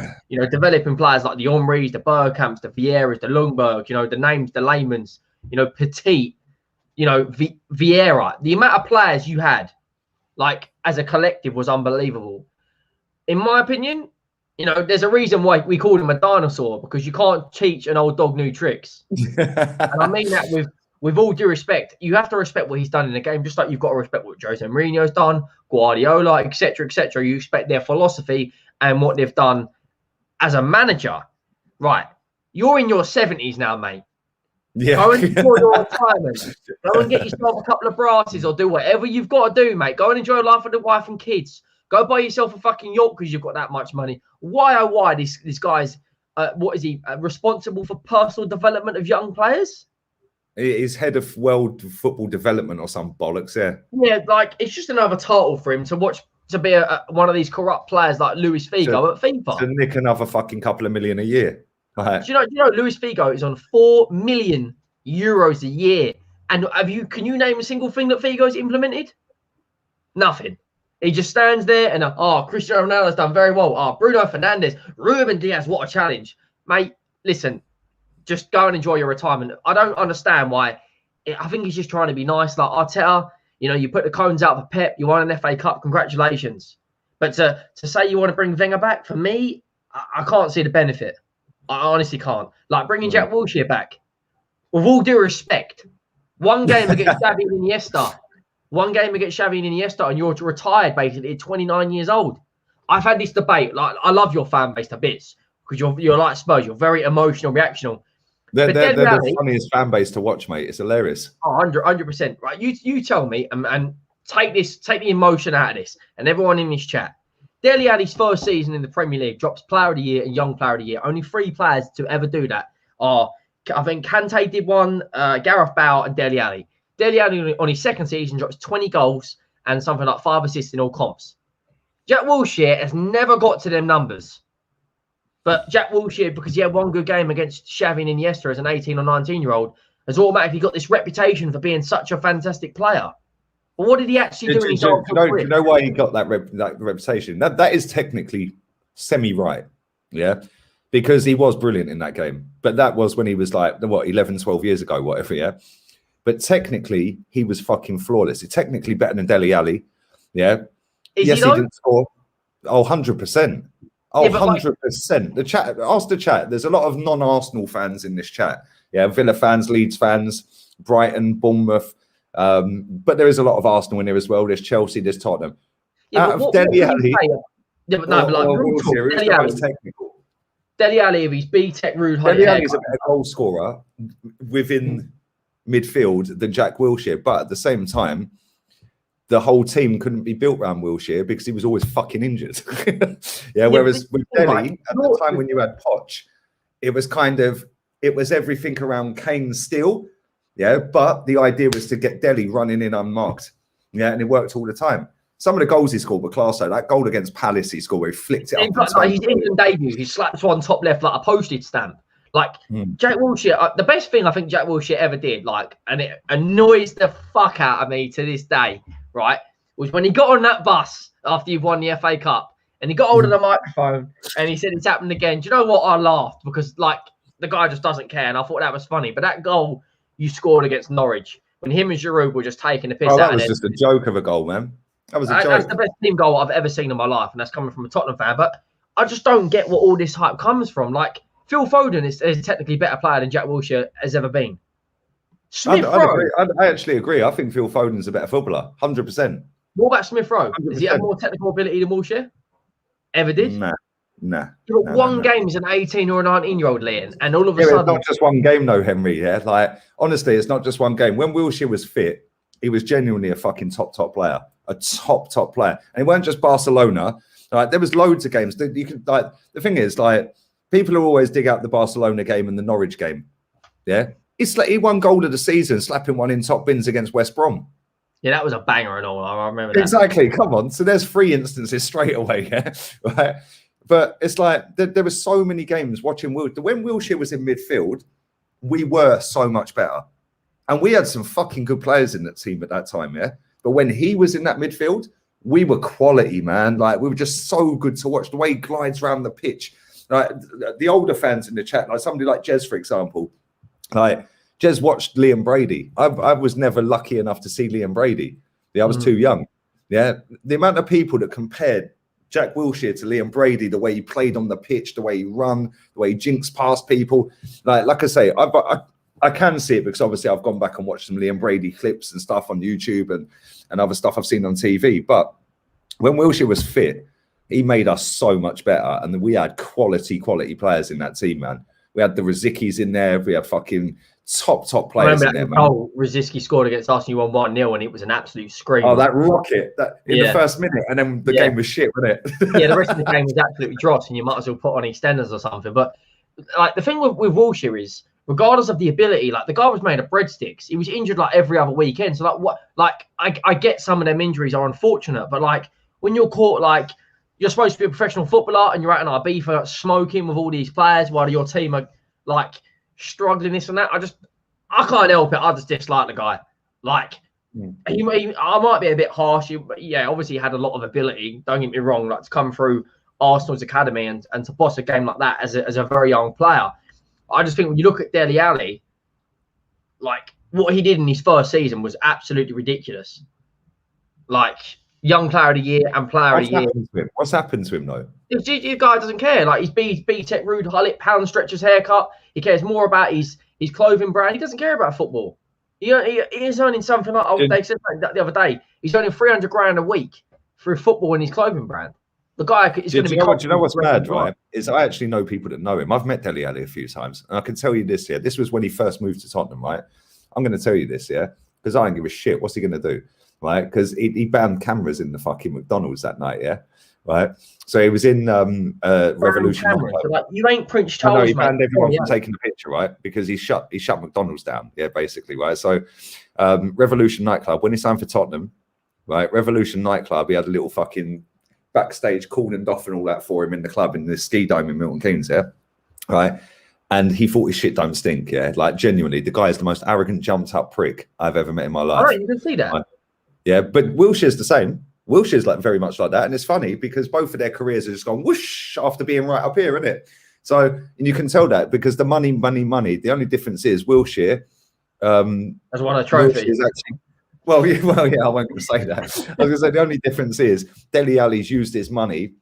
developing players like the Omris, the Bergkamps, the Vieiras, the Lundberg, you know, the names, the Laymans, you know, Petit, you know, Vieira. The amount of players you had, like, as a collective was unbelievable. In my opinion, you know, there's a reason why we called him a dinosaur, because you can't teach an old dog new tricks. And I mean that with all due respect. You have to respect what he's done in the game, just like you've got to respect what Jose Mourinho's done, Guardiola, etc., etc. You respect their philosophy and what they've done as a manager. Right. You're in your 70s now, mate. Yeah. Go and enjoy your retirement. Go and get yourself a couple of brasses or do whatever you've got to do, mate. Go and enjoy life with the wife and kids. Go buy yourself a fucking yacht because you've got that much money. Why this guy's, what is he, responsible for personal development of young players? He's head of world football development or some bollocks, yeah. Yeah, like, it's just another title for him to watch, to be one of these corrupt players like Luis Figo at FIFA. To nick another fucking couple of million a year. Right. Do you know Luis Figo is on €4 million a year? And can you name a single thing that Figo's implemented? Nothing. He just stands there and, Cristiano Ronaldo's done very well. Bruno Fernandes, Ruben Diaz, what a challenge. Mate, listen, just go and enjoy your retirement. I don't understand why. I think he's just trying to be nice. Like Arteta, you know, you put the cones out for Pep, you won an FA Cup, congratulations. But to say you want to bring Wenger back, for me, I can't see the benefit. I honestly can't. Like bringing Jack Wilshere back, with all due respect, one game against Xavi and Iniesta, and you're retired basically at 29 years old. I've had this debate. Like, I love your fan base to bits because you're like Spurs. You're very emotional, reactional. They're the funniest fan base to watch, mate. It's hilarious. 100%. Right. You tell me and take the emotion out of this, and everyone in this chat. Dele Alli's first season in the Premier League drops Player of the Year and Young Player of the Year. Only 3 players to ever do that are, I think Kante did one, Gareth Bale and Dele Alli. Dele Alli on his second season drops 20 goals and something like 5 assists in all comps. Jack Wilshere has never got to them numbers. But Jack Wilshere, because he had one good game against Xavi and Iniesta as an 18 or 19-year-old, has automatically got this reputation for being such a fantastic player. But what did he actually do in his own career? You know why he got that reputation? That is technically semi-right, yeah? Because he was brilliant in that game. But that was when he was like, 11, 12 years ago, whatever, yeah? But technically, he was fucking flawless. He's technically better than Dele Alli, yeah? Yes, he didn't score. Oh, 100%. Oh, 100%. The chat, ask the chat. There's a lot of non-Arsenal fans in this chat. Yeah, Villa fans, Leeds fans, Brighton, Bournemouth. But there is a lot of Arsenal in there as well. There's Chelsea, there's Tottenham. Yeah, out of Dele Alli, Dele Alli, if he's B-Tech, rude, Dele Alli is a better goal scorer within midfield than Jack Wilshere. But at the same time, the whole team couldn't be built around Wilshere because he was always fucking injured. Whereas with Dele, at the time when you had Poch, it was everything around Kane still. Yeah, but the idea was to get Dele running in unmarked. Yeah, and it worked all the time. Some of the goals he scored were class. So that goal against Palace he scored where he flicked it up. His England debut, he slapped one top left like a postage stamp. Like Jack Wilshere, the best thing I think Jack Wilshere ever did, like, and it annoys the fuck out of me to this day, right, was when he got on that bus after you've won the FA Cup and he got hold of the microphone and he said it's happened again. Do you know what? I laughed because, like, the guy just doesn't care and I thought that was funny. But that goal you scored against Norwich when him and Giroud were just taking the piss out of it. That was just a joke of a goal, man. That was a joke. That's the best team goal I've ever seen in my life, and that's coming from a Tottenham fan. But I just don't get what all this hype comes from. Like, Phil Foden is a technically better player than Jack Wilshere has ever been. Smith Rowe. I actually agree. I think Phil Foden's a better footballer, 100%. What about Smith Rowe? Does he have more technical ability than Wilshere? Ever did? Nah. One game is an 18 or a 19-year-old, Liam, and all of a sudden... It's not just one game, though, Henry, yeah? Like, honestly, it's not just one game. When Wilshere was fit, he was genuinely a fucking top player. A top player. And it weren't just Barcelona. Like, there was loads of games. You could, like, the thing is, like, people will always dig out the Barcelona game and the Norwich game. Yeah? He won goal of the season, slapping one in top bins against West Brom. Yeah, that was a banger and all. I remember that. Exactly. Come on. So there's 3 instances straight away, yeah? Right? But it's like there were so many games watching Wilshere. When Wilshere was in midfield, we were so much better. And we had some fucking good players in that team at that time, yeah? But when he was in that midfield, we were quality, man. Like, we were just so good to watch. The way he glides around the pitch. Like, the older fans in the chat, like somebody like Jez, for example. Like, Jez watched Liam Brady. I was never lucky enough to see Liam Brady. Yeah, I was too young. Yeah, the amount of people that compared Jack Wilshere to Liam Brady, the way he played on the pitch, the way he run, the way he jinks past people. Like I say, I can see it because obviously I've gone back and watched some Liam Brady clips and stuff on YouTube and other stuff I've seen on TV. But when Wilshere was fit, he made us so much better. And we had quality players in that team, man. We had the Rizikis in there. We had fucking top players in there, man. Oh, Rizicki scored against Arsenal, you won 1-0, and it was an absolute scream. Oh, that rocket in the first minute, and then the game was shit, wasn't it? Yeah, the rest of the game was absolutely dross, and you might as well put on EastEnders or something. But like the thing with Wilshere is, regardless of the ability, like the guy was made of breadsticks. He was injured like every other weekend. So like what? Like I get some of them injuries are unfortunate, but like when you're caught, like you're supposed to be a professional footballer and you're out in RB for smoking with all these players while your team are like struggling this and that. I can't help it. I just dislike the guy. Like I might be a bit harsh, but yeah, obviously he had a lot of ability. Don't get me wrong. Like to come through Arsenal's academy and to boss a game like that as a very young player. I just think when you look at Dele Alli, like what he did in his first season was absolutely ridiculous. Like young player of the year and player of the year. What's happened to him though? This guy doesn't care. Like he's B-Tech rude hullet, pound stretchers haircut. He cares more about his clothing brand. He doesn't care about football. He is earning something like they said that the other day. He's earning 300 grand a week through football and his clothing brand. The guy is going to be. Do you know what's mad, right? Is I actually know people that know him. I've met Dele Alli a few times, and I can tell you this. Yeah, this was when he first moved to Tottenham, right? I'm going to tell you this, yeah, because I don't give a shit. What's he going to do, right? Because he banned cameras in the fucking McDonald's that night, yeah, right. So he was in Revolution. So like, you ain't Prince Charles. No, he banned everyone from taking the picture, right? Because he shut McDonald's down, yeah, basically, right. So Revolution nightclub, when he signed for Tottenham, right? Revolution nightclub, he had a little fucking backstage cordoned off and all that for him in the club in the ski dome in Milton Keynes, yeah, right. And he thought his shit don't stink, yeah. Like genuinely, the guy is the most arrogant, jumped up prick I've ever met in my life. All right, you can see that. Right? Yeah, but Wilshere's the same. Wilshere's like very much like that, and it's funny because both of their careers are just gone whoosh after being right up here, isn't it? So and you can tell that because the money. The only difference is Wilshere has won a trophy. Well, yeah, I won't going to say that. I was going to say the only difference is Dele Alli's used his money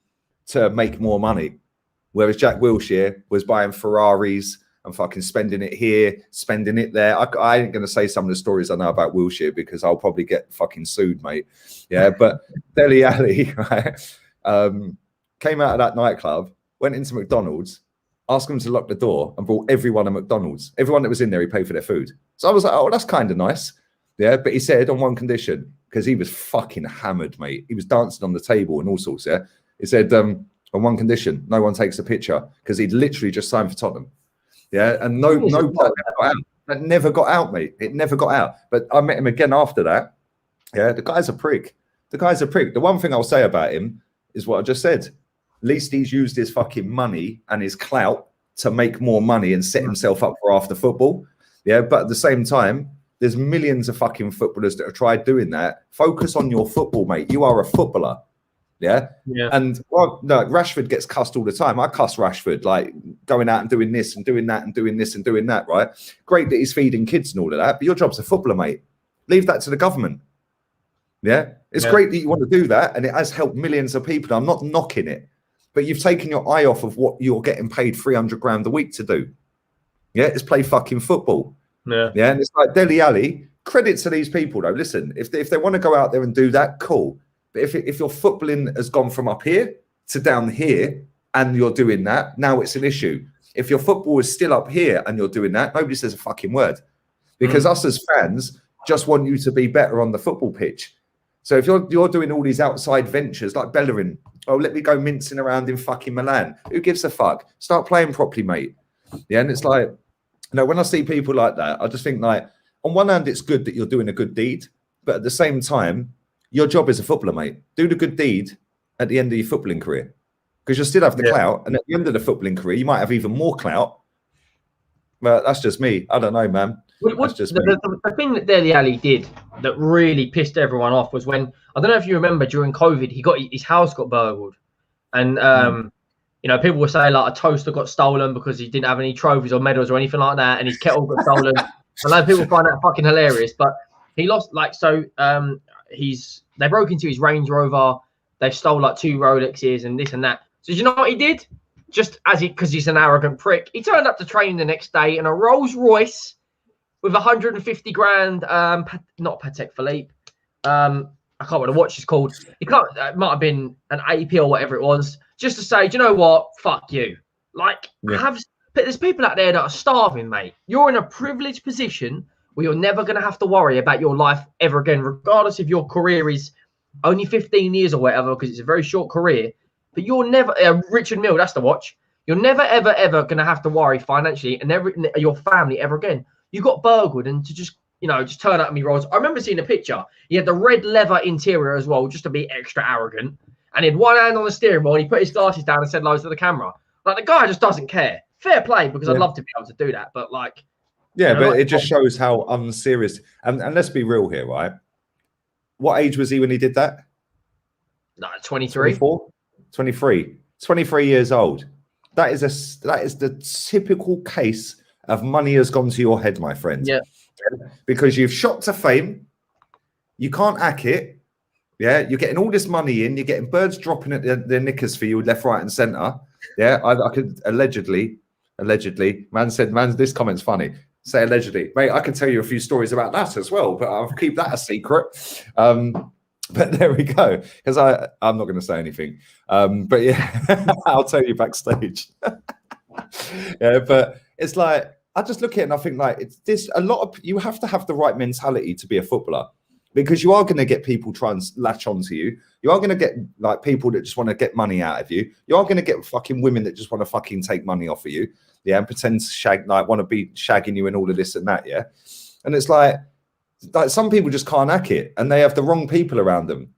to make more money, whereas Jack Wilshere was buying Ferraris and fucking spending it here, spending it there. I ain't going to say some of the stories I know about Wilshere because I'll probably get fucking sued, mate. Yeah, but Dele Alli right, came out of that nightclub, went into McDonald's, asked them to lock the door, and brought everyone at McDonald's. Everyone that was in there, he paid for their food. So I was like, oh, that's kind of nice. Yeah, but he said on one condition, because he was fucking hammered, mate. He was dancing on the table and all sorts, yeah. He said, on one condition, no one takes a picture, because he'd literally just signed for Tottenham. Yeah, and no got out. That never got out, mate. It never got out. But I met him again after that. Yeah, the guy's a prick. The one thing I'll say about him is what I just said. At least he's used his fucking money and his clout to make more money and set himself up for after football. Yeah, but at the same time, there's millions of fucking footballers that have tried doing that. Focus on your football, mate. You are a footballer. Yeah. And well, no, Rashford gets cussed all the time. I cuss Rashford, like going out and doing this and doing that and doing this and doing that, right? Great that he's feeding kids and all of that, but your job's a footballer, mate. Leave that to the government. Yeah. It's great that you want to do that, and it has helped millions of people. I'm not knocking it, but you've taken your eye off of what you're getting paid 300 grand a week to do. Yeah. It's play fucking football. Yeah, and it's like Dele Alli. Credit to these people, though. Listen, if they want to go out there and do that, cool. But if your footballing has gone from up here to down here, and you're doing that, now it's an issue. If your football is still up here and you're doing that, nobody says a fucking word, because us as fans just want you to be better on the football pitch. So if you're doing all these outside ventures like Bellerin, oh, let me go mincing around in fucking Milan. Who gives a fuck? Start playing properly, mate. Yeah, and it's like. No, when I see people like that, I just think like, on one hand, it's good that you're doing a good deed, but at the same time, your job is a footballer, mate. Do the good deed at the end of your footballing career. because you'll still have the clout, and at the end of the footballing career, you might have even more clout. But that's just me. I don't know, man. That's just me. The thing that Dele Alli did that really pissed everyone off was when, I don't know if you remember, during COVID, his house got burgled, and you know, people were saying like a toaster got stolen because he didn't have any trophies or medals or anything like that, and his kettle got stolen. I know people find that fucking hilarious, but he lost they broke into his Range Rover. They stole like 2 Rolexes and this and that. So you know what he did? Just because he's an arrogant prick, he turned up to training the next day in a Rolls Royce with 150 grand. Not Patek Philippe. I can't remember what the watch is called. It might have been an AP or whatever it was. Just to say, do you know what? Fuck you. Like, there's people out there that are starving, mate. You're in a privileged position where you're never going to have to worry about your life ever again, regardless if your career is only 15 years or whatever, because it's a very short career. But you're never, Richard Mille, that's the watch. You're never, ever, ever going to have to worry financially and your family ever again. You got burgled, and to just turn up and be Rolls. I remember seeing a picture. He had the red leather interior as well, just to be extra arrogant. And he had one hand on the steering wheel, and he put his glasses down and said hello to the camera. Like, the guy just doesn't care. Fair play, because I'd love to be able to do that. But like, yeah, but it just shows how unserious. And let's be real here, right? What age was he when he did that? No, 23. 24? 23. 23 years old. That is the typical case of money has gone to your head, my friend. Yeah. Because you've shot to fame, you can't hack it. Yeah, you're getting all this money in. You're getting birds dropping at their knickers for you, left, right, and centre. Yeah, I could allegedly. This comment's funny. Say allegedly, mate. I can tell you a few stories about that as well, but I'll keep that a secret. But there we go. Because I'm not going to say anything. But yeah, I'll tell you backstage. Yeah, but it's like I just look at it and I think like it's this. You have to have the right mentality to be a footballer. Because you are going to get people try and latch onto you. You are going to get like people that just want to get money out of you. You are going to get fucking women that just want to fucking take money off of you. Yeah, and pretend to want to be shagging you and all of this and that. Yeah, and it's like some people just can't hack it, and they have the wrong people around them.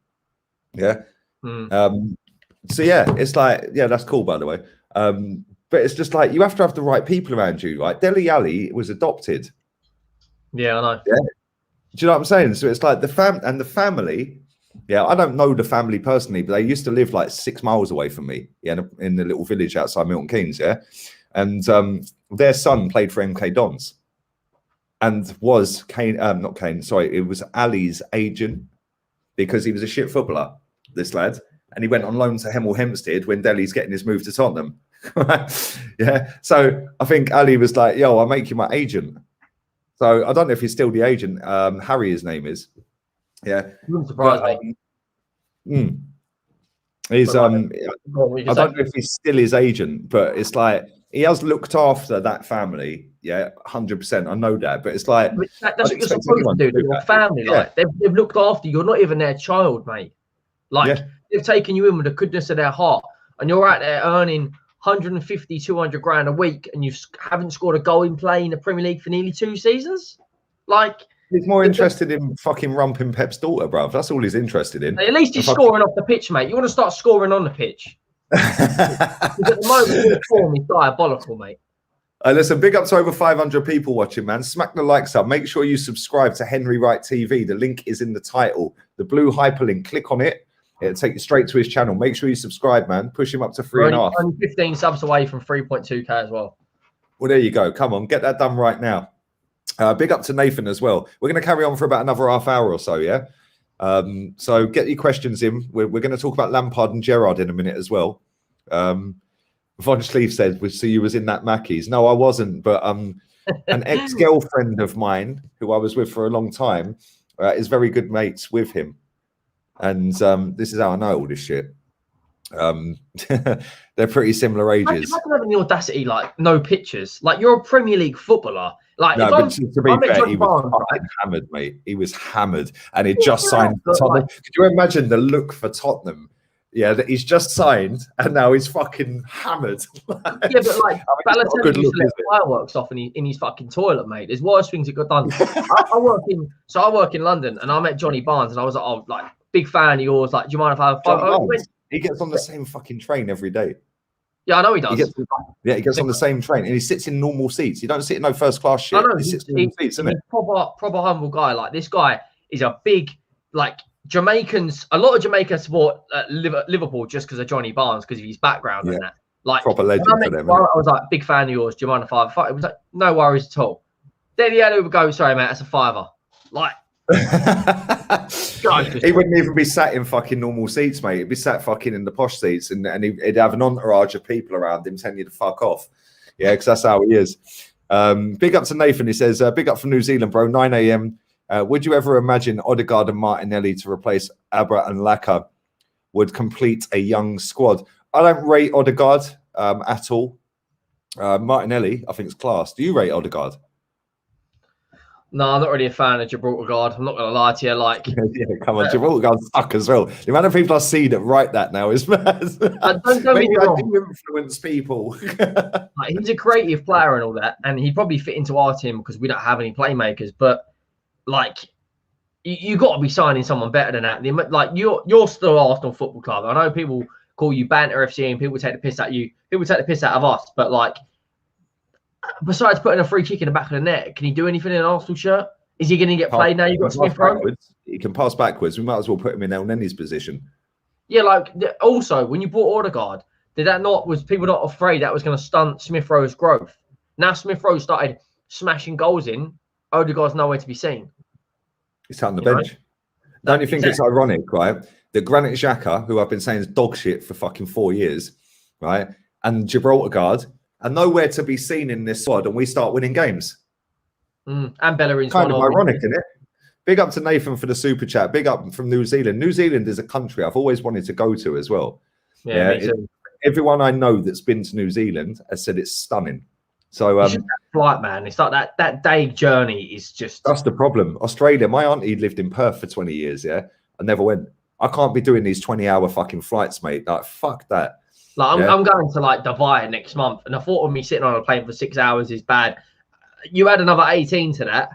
Yeah. So yeah, it's like that's cool by the way. But it's just like you have to have the right people around you. Like Dele Alli was adopted. Yeah, I know. Yeah. Do you know what I'm saying? So it's like the family. Yeah, I don't know the family personally, but they used to live like 6 miles away from me. Yeah, in the little village outside Milton Keynes. Yeah, and their son played for MK Dons, and was Kane. Not Kane. Sorry, it was Alli's agent because he was a shit footballer. This lad, and he went on loan to Hemel Hempstead when Dele's getting his move to Tottenham. Yeah, so I think Alli was like, "Yo, I'll make you my agent." So I don't know if he's still the agent. Harry, his name is. Yeah. Wouldn't surprise me. He's I don't know if he's still his agent, but it's like he has looked after that family. Yeah, 100%. I know that, but it's like that's what you're supposed to do. Your family, like they've looked after you. You're not even their child, mate. Like they've taken you in with the goodness of their heart, and you're out there earning 150, 200 grand a week, and you haven't scored a goal in play in the Premier League for nearly 2 seasons. Like he's more interested in fucking rumping Pep's daughter, bruv. That's all he's interested in. At least he's scoring off the pitch, mate. You want to start scoring on the pitch. At the moment, the form is diabolical, mate. Listen, big up to over 500 people watching, man. Smack the likes up. Make sure you subscribe to Henry Wright TV. The link is in the title. The blue hyperlink. Click on it. It'll take you straight to his channel. Make sure you subscribe, man. Push him up to 3.5. Only 15 subs away from 3.2k as well. Well, there you go. Come on, get that done right now. Big up to Nathan as well. We're going to carry on for about another half hour or so, yeah? So get your questions in. We're going to talk about Lampard and Gerrard in a minute as well. Von Schlief said, so you was in that Mackey's. No, I wasn't, but an ex-girlfriend of mine, who I was with for a long time, is very good mates with him. And this is how I know all this shit. They're pretty similar ages. Imagine having the audacity, like, no pictures. Like, you're a Premier League footballer. Like, no, but to be fair, he was fucking hammered, mate. He was hammered, and he just signed for Tottenham. Like, could you imagine the look for Tottenham? Yeah, that he's just signed, and now he's fucking hammered. Yeah, but like, Balotelli used to let fireworks off in his fucking toilet, mate. There's worse things that got done. I work in London, and I met Johnny Barnes, and I was like, oh, like, big fan of yours. Like, do you mind if I have a photo? He gets on the same fucking train every day. Yeah, I know he does. He gets on the same train and he sits in normal seats. You don't sit in no first class shit. I know, he sits in normal seats, isn't it? Proper humble guy. Like, this guy is a big, like, Jamaicans. A lot of Jamaicans support Liverpool just because of Johnny Barnes, because of his background and that. Like, proper legend for them. I was like, big fan of yours. Do you mind if I have a fight? It was like, no worries at all. Then he had to go, sorry, mate, that's a fiver. Like, he wouldn't even be sat in fucking normal seats, mate. He'd be sat fucking in the posh seats, and he'd have an entourage of people around him telling you to fuck off. Yeah, because that's how he is. Big up to Nathan. He says, big up from New Zealand, bro. 9 a.m. Would you ever imagine Odegaard and Martinelli to replace Abra and Laka would complete a young squad? I don't rate Odegaard at all. Martinelli, I think, is class. Do you rate Odegaard? No, I'm not really a fan of Gibraltar Guard. I'm not going to lie to you. Like, yeah, come on, Gibraltar Guard's stuck as well. The amount of people I see that write that now is mad. Don't get me wrong. I do influence people. Like, he's a creative player and all that, and he'd probably fit into our team because we don't have any playmakers. But like, you got to be signing someone better than that. Like, you're still Arsenal Football Club. I know people call you Banter FC and people take the piss at you. People take the piss out of us, but like, besides putting a free kick in the back of the net, can he do anything in an Arsenal shirt? Is he going to get played now? You've got Smith Rowe. He can pass backwards. We might as well put him in El Nenny's position. Yeah, like, also, when you bought Odegaard, was people not afraid that was going to stunt Smith Rowe's growth? Now Smith Rowe started smashing goals in, Odegaard's nowhere to be seen. He's sat on the bench. Don't you think it's ironic, right? That Granit Xhaka, who I've been saying is dog shit for fucking 4 years, right? And Gibraltar Guard are nowhere to be seen in this squad, and we start winning games. And Bellerin's kind of ironic, isn't it? Big up to Nathan for the super chat. Big up from New Zealand. New Zealand is a country I've always wanted to go to as well. Yeah, everyone I know that's been to New Zealand has said it's stunning. So that flight, man. It's like that day journey is just. That's the problem. Australia. My auntie lived in Perth for 20 years. Yeah, I never went. I can't be doing these 20-hour fucking flights, mate. Like, fuck that. Like, I'm going to like Dubai next month, and I thought of me sitting on a plane for 6 hours is bad. You add another 18 to that,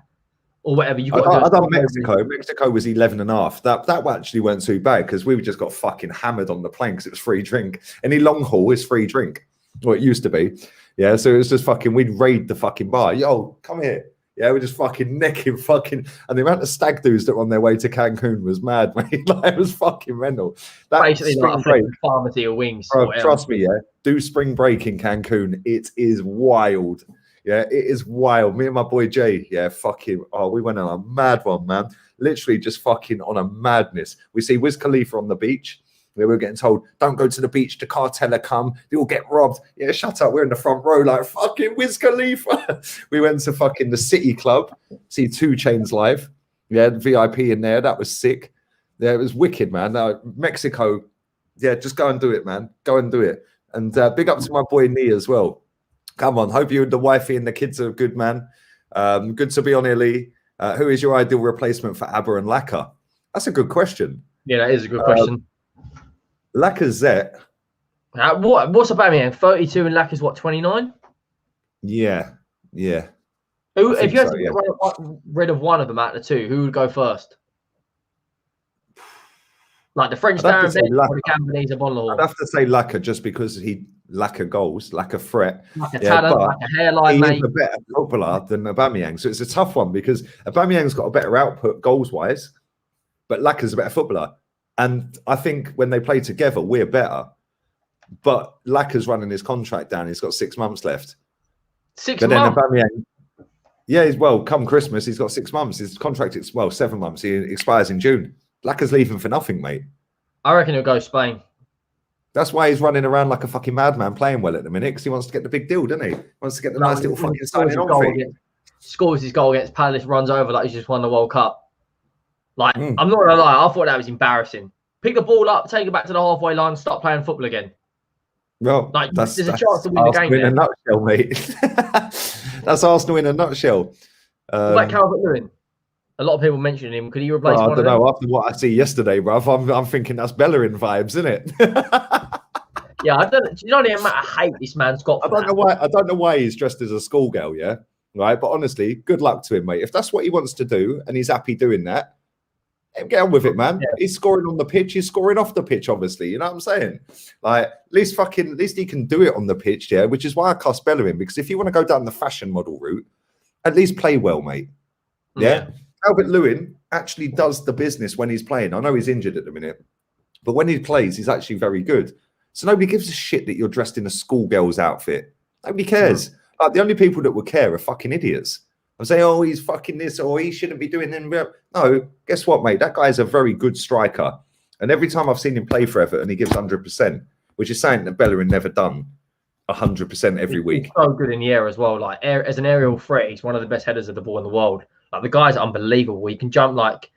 or whatever. I done Mexico. Mexico was 11 and a half. That actually weren't too bad because we just got fucking hammered on the plane because it was free drink. Any long haul is free drink. Well, it used to be. Yeah, so it was just fucking. We'd raid the fucking bar. Yo, come here. Yeah, we're just fucking necking fucking, and the amount of stag doos that were on their way to Cancun was mad, mate. Like, it was fucking mental. That basically like a pharmacy of wings. Bro, trust me, yeah. Do spring break in Cancun. It is wild. Yeah, it is wild. Me and my boy Jay, yeah, fucking. Oh, we went on a mad one, man. Literally just fucking on a madness. We see Wiz Khalifa on the beach. We were getting told, don't go to the beach, the cartel will come, you'll get robbed. Yeah, shut up, we're in the front row like fucking Wiz Khalifa. We went to fucking the City Club, see 2 Chainz live. Yeah, VIP in there, that was sick. Yeah, it was wicked, man. Mexico, yeah, just go and do it, man. Go and do it. And big up to my boy Nee as well. Come on, hope you and the wifey and the kids are good, man. Good to be on here, Lee. Who is your ideal replacement for Abba and Laka? That's a good question. Yeah, that is a good question. Lacazette. What's Aubameyang? 32 and Lacazette, what, 29? Yeah. Who, if you had to get rid of one of them out of the two, who would go first? Like the French Darren Bent or the Gambonese of Bonlaw? I'd have to say Laka just because he lack of goals, lack of threat. Like a talent, like a hairline, mate. He's a better footballer than Aubameyang. So it's a tough one because Aubameyang's got a better output goals-wise, but Laka's a better footballer. And I think when they play together, we're better. But Laka's running his contract down. He's got 6 months left. 6 months? Aubameyang, yeah, come Christmas, he's got 6 months. His contract is, 7 months. He expires in June. Laka's leaving for nothing, mate. I reckon he'll go Spain. That's why he's running around like a fucking madman playing well at the minute because he wants to get the big deal, doesn't he? Wants to get the nice little fucking signing on fee. Scores his goal against Palace, runs over like he's just won the World Cup. Like, I'm not going to lie, I thought that was embarrassing. Pick the ball up, take it back to the halfway line, stop playing football again. Well, like, there's a chance to win the game in a nutshell, mate. That's Arsenal in a nutshell. Like Calvert-Lewin. A lot of people mentioning him. Could he replace one of them? I don't know. After what I see yesterday, bruv, I'm thinking that's Bellerin vibes, isn't it? Yeah, I don't. Do you know the amount of hate this man's got? I don't know why he's dressed as a schoolgirl. Yeah, right. But honestly, good luck to him, mate. If that's what he wants to do and he's happy doing that, Get on with it, man. He's scoring on the pitch. He's scoring off the pitch, obviously. You know what I'm saying? Like, at least he can do it on the pitch, yeah. Which is why I cuss Bellerin, because if you want to go down the fashion model route, at least play well, mate. Yeah. Albert Lewin actually does the business when he's playing. I know he's injured at the minute, but when he plays, he's actually very good. So nobody gives a shit that you're dressed in a schoolgirl's outfit. Nobody cares. Like, the only people that would care are fucking idiots. I'm saying, oh, he's fucking this, or he shouldn't be doing that. No, guess what, mate? That guy is a very good striker. And every time I've seen him play for Everton, he gives 100%, which is saying that Bellerin never done 100% every week. He's so good in the air as well. Like, as an aerial threat, he's one of the best headers of the ball in the world. Like, the guy's unbelievable. He can jump like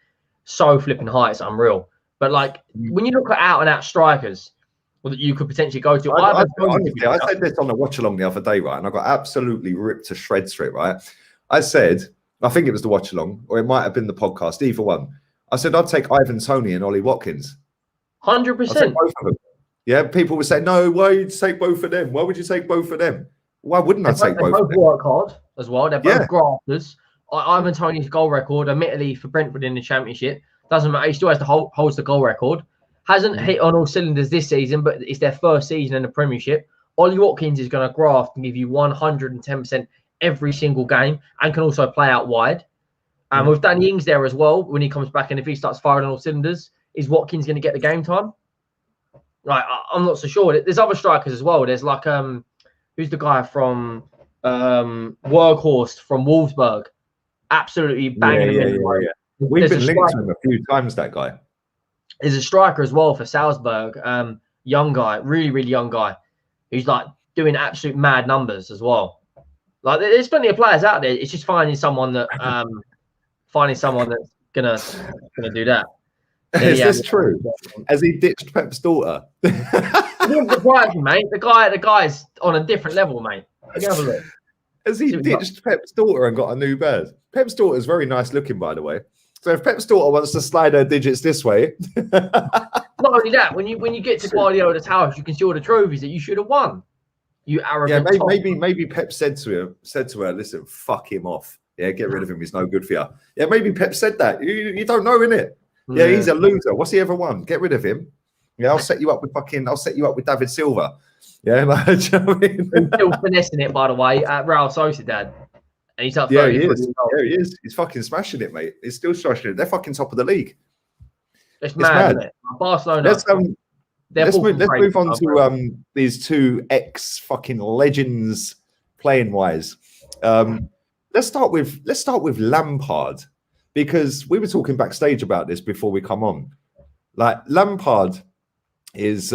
so flipping high. It's unreal. But like, when you look at out-and-out strikers that you could potentially go to, I said this on a watch-along the other day, right? And I got absolutely ripped to shreds for it, right? I said, I think it was the watch-along, or it might have been the podcast, either one. I said, I'd take Ivan Toney and Ollie Watkins. 100%. Both of them. Yeah, people would say, no, why would you take both of them? Why would you take both of them? Why wouldn't I take both of them? They both work hard as well. They're both grafters. Ivan Toney's goal record, admittedly for Brentford in the Championship, doesn't matter. He still has to holds the goal record. Hasn't hit on all cylinders this season, but it's their first season in the Premiership. Ollie Watkins is going to graft and give you 110% every single game, and can also play out wide. And with Danny Ings there as well, when he comes back, and if he starts firing on all cylinders, is Watkins going to get the game time? Right, I'm not so sure. There's other strikers as well. There's like who's the guy from Workhorst from Wolfsburg? Absolutely banging him in. We've been linked to him a few times, that guy. There's a striker as well for Salzburg, young guy, really young guy, who's like doing absolute mad numbers as well. Like, there's plenty of players out there. It's just finding someone that's gonna do that. Is this true? Has he ditched Pep's daughter? Mate. The guy's on a different level, mate. Let me have a look. Has he ditched Pep's daughter and got a new bird? Pep's daughter is very nice looking, by the way. So if Pep's daughter wants to slide her digits this way, not only that, when you get to Guardiola's house, you can see all the trophies that you should have won. You arrogant. Yeah, maybe Pep said to her, listen, fuck him off. Yeah, get rid of him. He's no good for you. Yeah, maybe Pep said that. You don't know, innit? Yeah, he's a loser. What's he ever won? Get rid of him. Yeah, I'll set you up with David Silva. Yeah, like, do you know what I mean? He's still finessing it, by the way, at Real Sociedad. And he's up. Yeah, he is. Yeah, he is. He's fucking smashing it, mate. He's still smashing it. They're fucking top of the league. It's mad, isn't it? Barcelona. Let's move on to these two fucking legends playing wise. Let's start with Lampard, because we were talking backstage about this before we come on. Like, Lampard is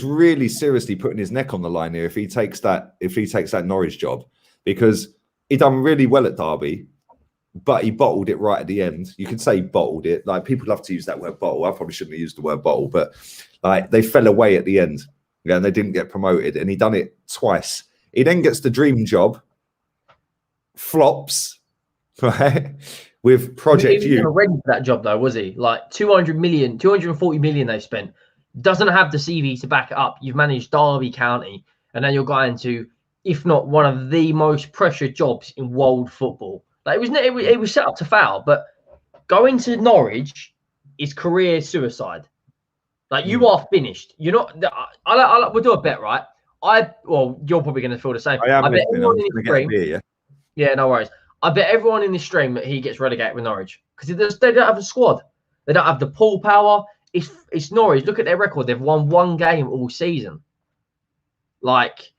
really seriously putting his neck on the line here if he takes that Norwich job, because he done really well at Derby, but he bottled it right at the end. You could say he bottled it. Like, people love to use that word bottle. I probably shouldn't have used the word bottle, but like, they fell away at the end. Yeah, and they didn't get promoted, and he done it twice. He then gets the dream job, flops, right? With Project U. He wasn't ready for that job though, was he? Like 240 million they spent. Doesn't have the CV to back it up. You've managed Derby County, and then you're going to, if not one of the most pressured jobs in world football. Like, it was set up to fail, but going to Norwich is career suicide. Like, you are finished. You're not. We'll do a bet, right? You're probably going to feel the same. I bet everyone in this stream. Yeah, no worries. I bet everyone in this stream that he gets relegated with Norwich, because they don't have a squad. They don't have the pull power. It's Norwich. Look at their record. They've won one game all season. Like,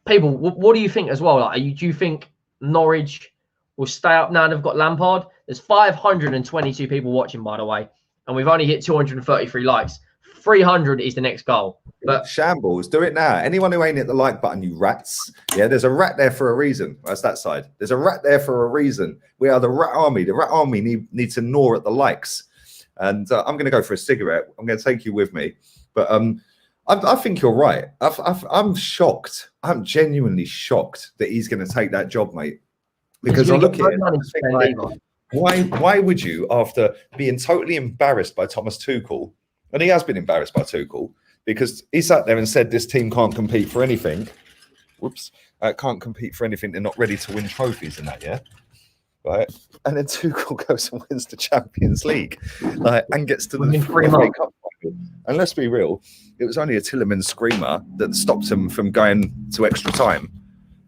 people, what do you think as well? Like, do you think Norwich will stay up now they've got Lampard? There's 522 people watching, by the way, and we've only hit 233 likes. 300 is the next goal. But shambles, do it now. Anyone who ain't hit the like button, you rats. Yeah, there's a rat there for a reason. That's that side. There's a rat there for a reason. We are the rat army. The rat army need to gnaw at the likes. And I'm going to go for a cigarette. I'm going to take you with me. But I think you're right. I'm shocked. I'm genuinely shocked that he's going to take that job, mate. Because I look at it, I think, like, why would you, after being totally embarrassed by Thomas Tuchel, and he has been embarrassed by Tuchel, because he sat there and said this team can't compete for anything. Can't compete for anything. They're not ready to win trophies in that, yeah? right? And then Tuchel goes and wins the Champions League, and gets to Within the 3 FA months. Cup final. And let's be real, it was only a Tielemans screamer that stopped him from going to extra time.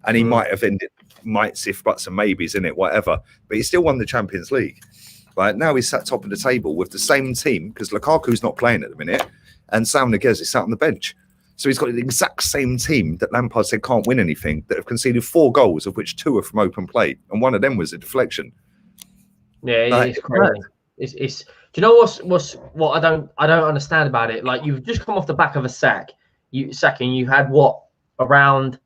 And he might have ended, if buts and maybes in it, whatever. But he still won the Champions League. Right now he's sat top of the table with the same team, because Lukaku's not playing at the minute, and Sam Niguez is sat on the bench. So he's got the exact same team that Lampard said can't win anything, that have conceded 4 goals, of which 2 are from open play, and one of them was a deflection. Yeah, it's crazy. It's. Do you know what I don't understand about it? Like, you've just come off the back of a sack. You had what, around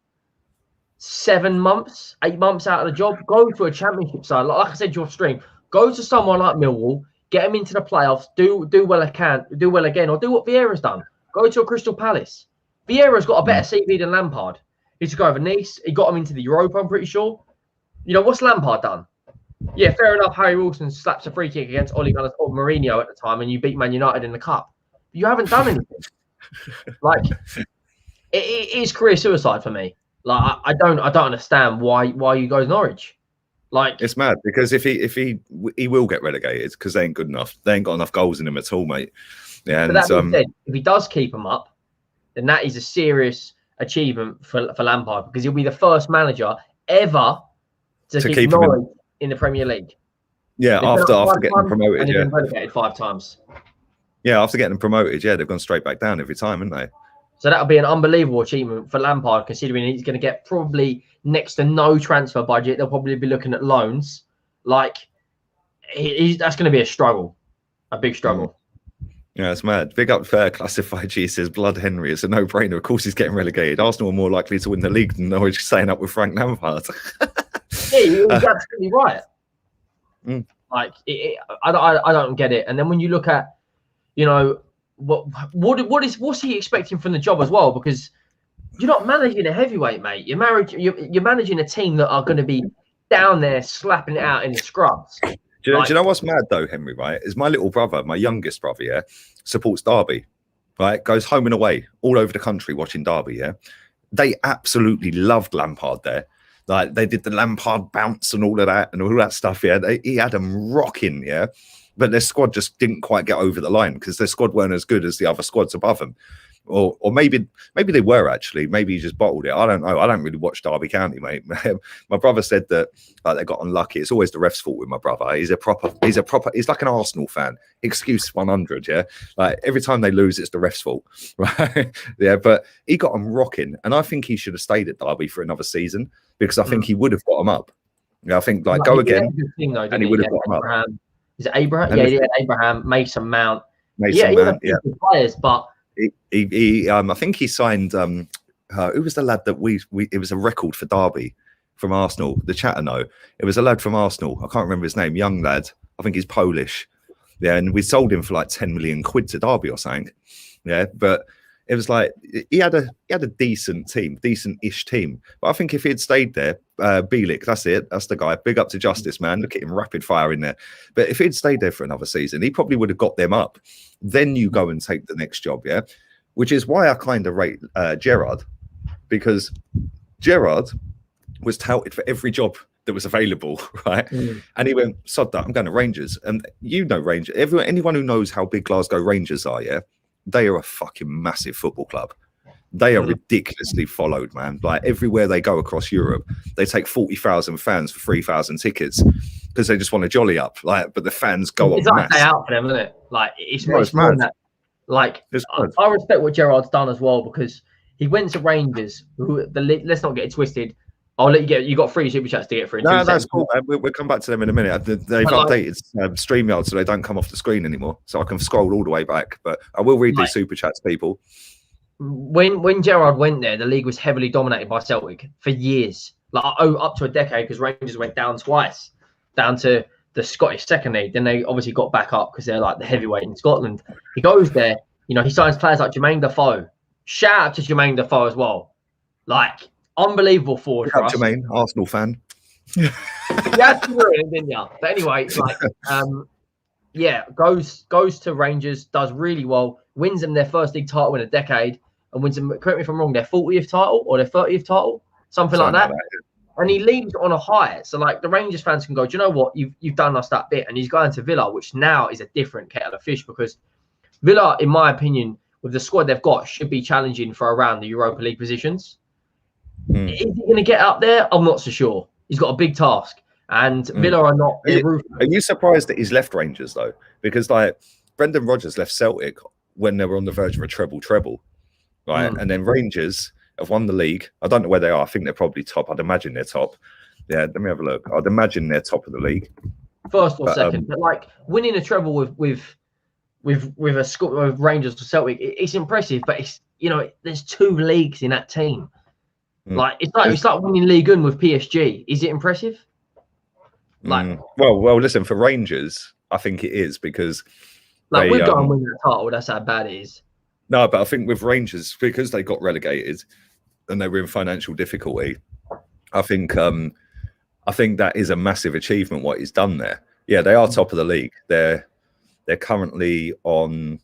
7 months, 8 months out of the job. Go to a Championship side, like I said, your stream. Go to someone like Millwall, get them into the playoffs, do well again, or do what Vieira's done. Go to a Crystal Palace. Vieira's got a better CV than Lampard. He took over Nice. He got him into the Europa, I'm pretty sure. You know, what's Lampard done? Yeah, fair enough. Harry Wilson slaps a free kick against Ole Gunnar or Mourinho at the time, and you beat Man United in the cup. You haven't done anything. Like, it is career suicide for me. Like, I don't understand why you go to Norwich. Like, it's mad, because if he will get relegated, because they ain't good enough. They ain't got enough goals in him at all, mate. Yeah, and but that being said, if he does keep them up, then that is a serious achievement for Lampard, because he'll be the first manager ever to keep Norwich in the Premier League. Yeah, after getting them promoted, and been relegated 5 times. Yeah, after getting them promoted, yeah, they've gone straight back down every time, haven't they? So that'll be an unbelievable achievement for Lampard, considering he's going to get probably next to no transfer budget. They'll probably be looking at loans. Like, that's going to be a struggle, a big struggle. Yeah, it's mad. Big up Classified G says Blood Henry. It's a no-brainer. Of course he's getting relegated. Arsenal are more likely to win the league than Norwich staying up with Frank Lampard. Yeah, you're absolutely right. Like, I don't get it. And then when you look at, you know, what's he expecting from the job as well? Because you're not managing a heavyweight, mate. You're managing a team that are going to be down there slapping it out in the scrubs. Do you know what's mad though, Henry? Right, is my little brother, my youngest brother, yeah, supports Derby. Right, goes home and away all over the country watching Derby. Yeah, they absolutely loved Lampard there. Like, they did the Lampard bounce and all of that stuff. Yeah, he had them rocking. Yeah. But their squad just didn't quite get over the line, because their squad weren't as good as the other squads above them. Or maybe they were, actually. Maybe he just bottled it. I don't know. I don't really watch Derby County, mate. My brother said that they got unlucky. It's always the ref's fault with my brother. He's like an Arsenal fan. Excuse 100, yeah? Like, every time they lose, it's the ref's fault, right? Yeah, but he got them rocking. And I think he should have stayed at Derby for another season, because I think he would have got them up. Yeah, I think, go again, and he would have got them up. Is it Abraham? Yeah, Abraham, Mason Mount. Yeah. Players, but I think he signed. Who was the lad that it was a record for Derby from Arsenal? The chatter, no, it was a lad from Arsenal. I can't remember his name. Young lad. I think he's Polish. Yeah, and we sold him for like 10 million quid to Derby or something. Yeah, but it was like he had a decent team, decent-ish team. But I think if he had stayed there, Bielik, that's it, that's the guy. Big up to Justice, man. Look at him, rapid fire in there. But if he'd stayed there for another season, he probably would have got them up. Then you go and take the next job, yeah. Which is why I kind of rate Gerrard, because Gerrard was touted for every job that was available, right? And he went, sod that, I'm going to Rangers. And you know Rangers. Anyone who knows how big Glasgow Rangers are, yeah, they are a fucking massive football club. They are ridiculously followed, man. Like, everywhere they go across Europe, they take 40,000 fans for 3,000 tickets because they just want to jolly up. Like, but the fans go it's on like mass. Day out for them, isn't it? Like, it's mad. That. Like, I respect what Gerrard's done as well, because he went to Rangers. Let's not get it twisted. I'll let you get. You got 3 super chats to get through. No, that's cool. We'll come back to them in a minute. They've updated StreamYard, so they don't come off the screen anymore. So I can scroll all the way back. But I will read these super chats, people. When Gerrard went there, the league was heavily dominated by Celtic for years, like up to a decade, because Rangers went down twice, down to the Scottish Second League. Then they obviously got back up because they're like the heavyweight in Scotland. He goes there, you know, he signs players like Jermaine Defoe. Shout out to Jermaine Defoe as well. Like, unbelievable forward for us. Jermaine, Arsenal fan. You had to ruin it, didn't you? But anyway, like, yeah, goes to Rangers, does really well, wins them their first league title in a decade, and wins them, correct me if I'm wrong, their 40th title or their 30th title, something like that. and he leaves on a high. So like the Rangers fans can go, do you know what? You've done us that bit, and he's going to Villa, which now is a different kettle of fish because Villa, in my opinion, with the squad they've got, should be challenging for around the Europa League positions. Is he going to get up there? I'm not so sure. He's got a big task, and Villa are not. Are you surprised that he's left Rangers though? Because like Brendan Rodgers left Celtic when they were on the verge of a treble, right? And then Rangers have won the league. I don't know where they are. I think they're probably top. I'd imagine they're top. Yeah, let me have a look. I'd imagine they're top of the league, first or second. But like winning a treble with a squad with Rangers or Celtic, it's impressive. But it's there's 2 leagues in that team. Like it's like winning League One with PSG. Is it impressive? Like, well, listen, for Rangers, I think it is because like we're going to win the title. That's how bad it is. No, but I think with Rangers, because they got relegated and they were in financial difficulty, I think that is a massive achievement what he's done there. Yeah, they are top of the league. They're currently on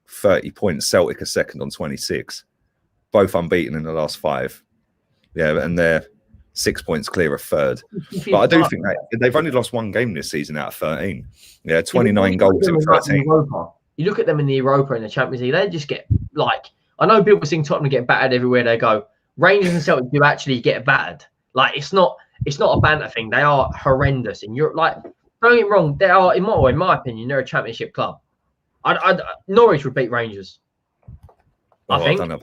30 points. Celtic are second on 26, both unbeaten in the last 5. Yeah, and they're 6 points clear of third. But I do think that they've only lost 1 game this season out of 13. Yeah, 29 goals in 13. You look at them in the Europa and the Champions League, they just get like, I know people think Tottenham get battered everywhere they go. Rangers and Celtic do actually get battered. Like it's not a banter thing. They are horrendous in Europe. Like, don't get me wrong, they are in my opinion, they're a championship club. Norwich would beat Rangers. I think. I don't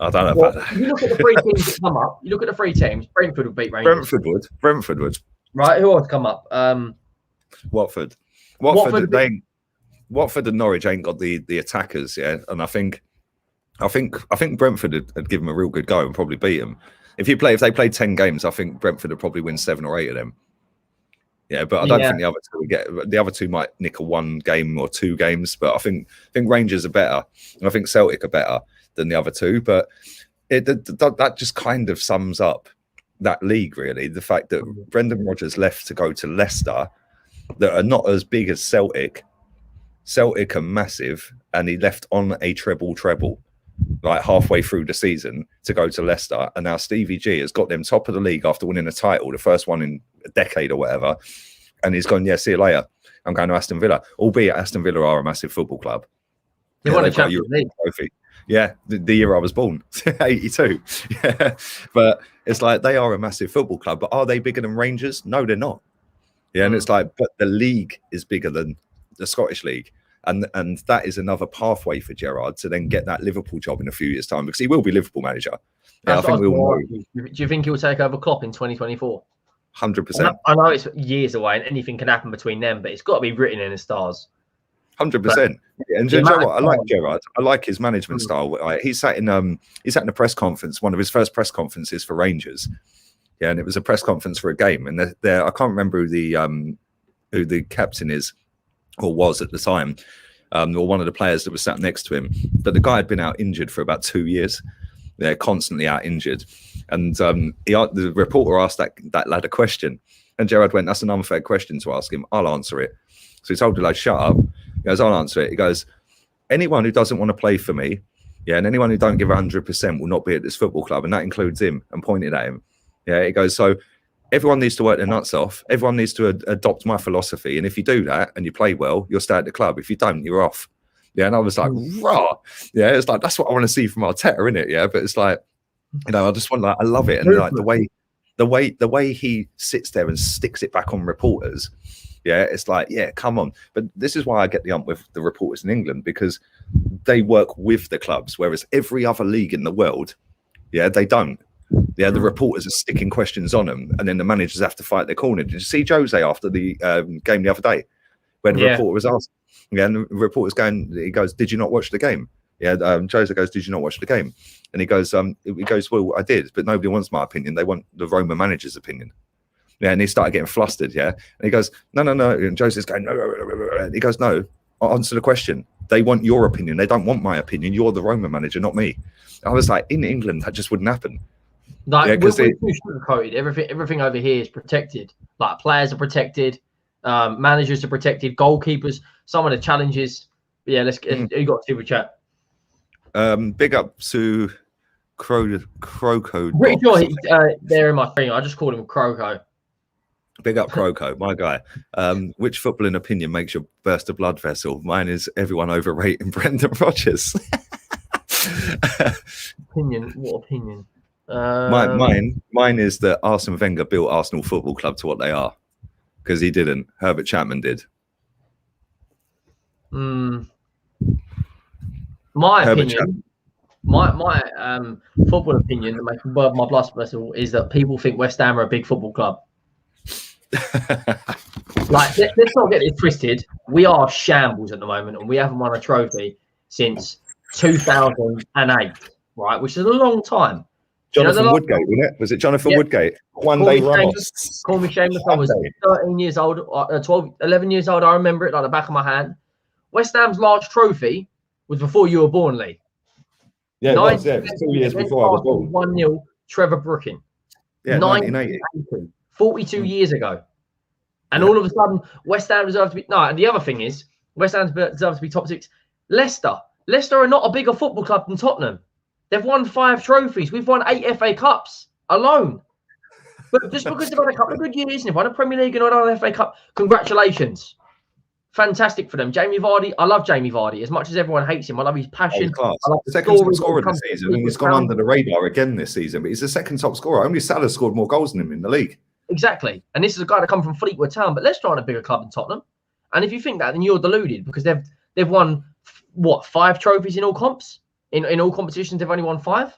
know about that. You look at the 3 teams that come up. You look at the 3 teams. Brentford would beat Rangers. Brentford would. Right. Who else come up? Watford. Watford and Norwich ain't got the attackers, yeah. And I think Brentford would give them a real good go and probably beat them. If they played 10 games, I think Brentford would probably win 7 or 8 of them. Yeah, but I don't think the other 2 will get. The other 2 might nick a 1 game or 2 games, but I think Rangers are better, and I think Celtic are better than the other 2. But that just kind of sums up that league, really. The fact that Brendan Rodgers left to go to Leicester, that are not as big as Celtic. Celtic are massive, and he left on a treble, like halfway through the season to go to Leicester. And now Stevie G has got them top of the league after winning a title, the first one in a decade or whatever. And he's gone, yeah, see you later. I'm going to Aston Villa, albeit Aston Villa are a massive football club. They won a Champions League trophy. Yeah, the year I was born, 82. Yeah, but it's like they are a massive football club. But are they bigger than Rangers? No, they're not. Yeah, and it's like, but the league is bigger than the Scottish League. And that is another pathway for Gerrard to then get that Liverpool job in a few years' time, because he will be Liverpool manager. Yeah, I think we all know. Do you think he'll take over Klopp in 2024? 100%. I know it's years away and anything can happen between them, but it's got to be written in the stars. 100%. And do you know what? I like Gerrard. I like his management style. He sat in a press conference, one of his first press conferences for Rangers. Yeah, and it was a press conference for a game. And I can't remember who the captain is or was at the time, or one of the players that was sat next to him. But the guy had been out injured for about 2 years. They're constantly out injured. And the reporter asked that lad a question. And Gerrard went, that's an unfair question to ask him. I'll answer it. So he told the lad, shut up. He goes, I'll answer it. He goes, anyone who doesn't want to play for me, yeah, and anyone who don't give 100% will not be at this football club. And that includes him, and pointed at him. Yeah, he goes, so everyone needs to work their nuts off. Everyone needs to adopt my philosophy. And if you do that and you play well, you'll stay at the club. If you don't, you're off. Yeah, and I was like, raw. Yeah, it's like, that's what I want to see from Arteta, innit? Yeah, but it's like, I just want, I love it. And like the way he sits there and sticks it back on reporters. Yeah, it's like, yeah, come on. But this is why I get the ump with the reporters in England, because they work with the clubs, whereas every other league in the world, yeah, they don't. Yeah, the reporters are sticking questions on them, and then the managers have to fight their corner. Did you see Jose after the game the other day, when the reporter was asked? Yeah, and the reporter's he goes, "Did you not watch the game?" Yeah, Jose goes, "Did you not watch the game?" And he goes, "Well, I did, but nobody wants my opinion. They want the Roma manager's opinion." Yeah, and he started getting flustered. Yeah, and he goes, "No." And Jose's going, "No." And he goes, "No, I'll answer the question. They want your opinion. They don't want my opinion. You're the Roma manager, not me." I was like, in England, that just wouldn't happen. Like, we're too sugarcoated. Everything over here is protected. Like, players are protected, managers are protected, goalkeepers. Some of the challenges. Yeah, you got super chat. Big up to Croco. Pretty sure they're in my thing. I just called him Croco. Big up Croco, my guy. Which footballing opinion makes your burst a blood vessel? Mine is everyone overrating Brendan Rodgers. Opinion? What opinion? Mine is that Arsene Wenger built Arsenal Football Club to what they are, because he didn't. Herbert Chapman did. My opinion, my football opinion that makes my blood vessel is that people think West Ham are a big football club. Like, let's not get it twisted. We are shambles at the moment, and we haven't won a trophy since 2008, right? Which is a long time. Jonathan Woodgate, wasn't it? Was it Jonathan Woodgate? One day Ramos. Call me shameless. I was 13 years old, 11 years old. I remember it like the back of my hand. West Ham's last trophy was before you were born, Lee. Yeah, it was 2 years before I was born. 1-0, Trevor Brooking. Yeah, 1980. 42 years ago. And all of a sudden, West Ham deserves to be... No, and the other thing is, West Ham deserves to be top 6. Leicester are not a bigger football club than Tottenham. They've won 5 trophies. We've won 8 FA Cups alone. But just because they've had a couple of good years and they've won a Premier League and another FA Cup, congratulations. Fantastic for them. Jamie Vardy, I love Jamie Vardy. As much as everyone hates him, I love his passion. I love the second top scorer this season, and he's gone under the radar again this season. But he's the second top scorer. Only Salah scored more goals than him in the league. Exactly. And this is a guy that come from Fleetwood Town, but Leicester aren't a bigger club than Tottenham. And if you think that, then you're deluded, because they've won, what, 5 trophies in all comps? In all competitions, they've only won 5.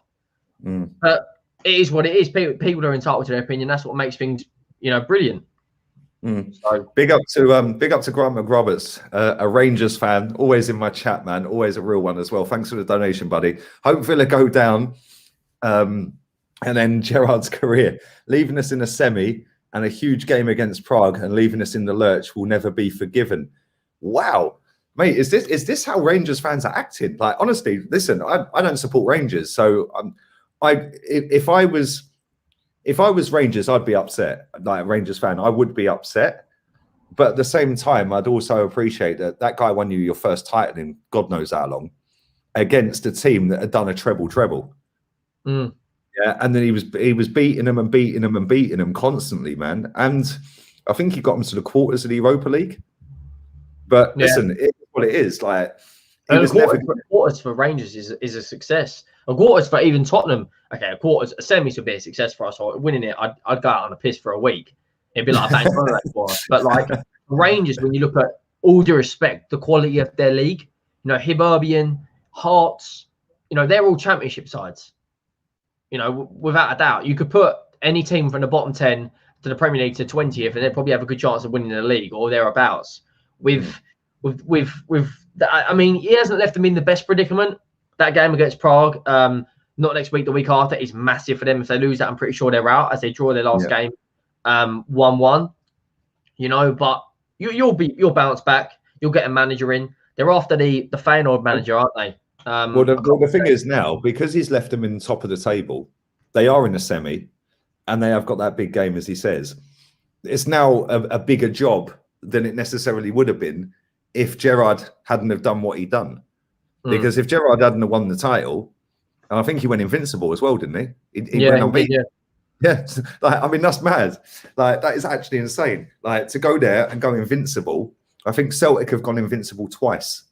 But it is what it is. People are entitled to their opinion. That's what makes things, brilliant. So, big up to Grant McRoberts, a Rangers fan, always in my chat, man, always a real one as well. Thanks for the donation, buddy. Hope Villa go down, and then Gerrard's career, leaving us in a semi and a huge game against Prague, and leaving us in the lurch will never be forgiven. Wow, mate, is this how Rangers fans are acting? Like, honestly, listen, I don't support Rangers, so if I was Rangers, I'd be upset. Like a Rangers fan, I would be upset. But at the same time, I'd also appreciate that guy won you your first title in God knows how long against a team that had done a treble. Yeah, and then he was beating them and beating them and beating them constantly, man. And I think he got them to the quarters of the Europa League. But listen, it's what it is. Like, quarters for Rangers is a success. A quarters for even Tottenham. Okay, a semis would be a success for us. So winning it, I'd go out on a piss for a week. It'd be like a bank holiday for us. But like Rangers, when you look at, all due respect, the quality of their league, Hibernian, Hearts, they're all championship sides. Without a doubt, you could put any team from the bottom 10 to the Premier League to 20th, and they'd probably have a good chance of winning the league or thereabouts. I mean, he hasn't left them in the best predicament. That game against Prague, not next week, the week after, is massive for them. If they lose that, I'm pretty sure they're out, as they draw their last game 1-1. But you'll bounce back. You'll get a manager in. They're after the Feyenoord manager, aren't they? Well, the thing is now, because he's left them in the top of the table, they are in a semi, and they have got that big game, as he says. It's now a bigger job than it necessarily would have been if Gerrard hadn't have done what he done. Because if Gerrard hadn't have won the title, and I think he went invincible as well, didn't he? He went unbeaten. Yeah, I mean, that's mad. Like, that is actually insane. Like, to go there and go invincible. I think Celtic have gone invincible twice.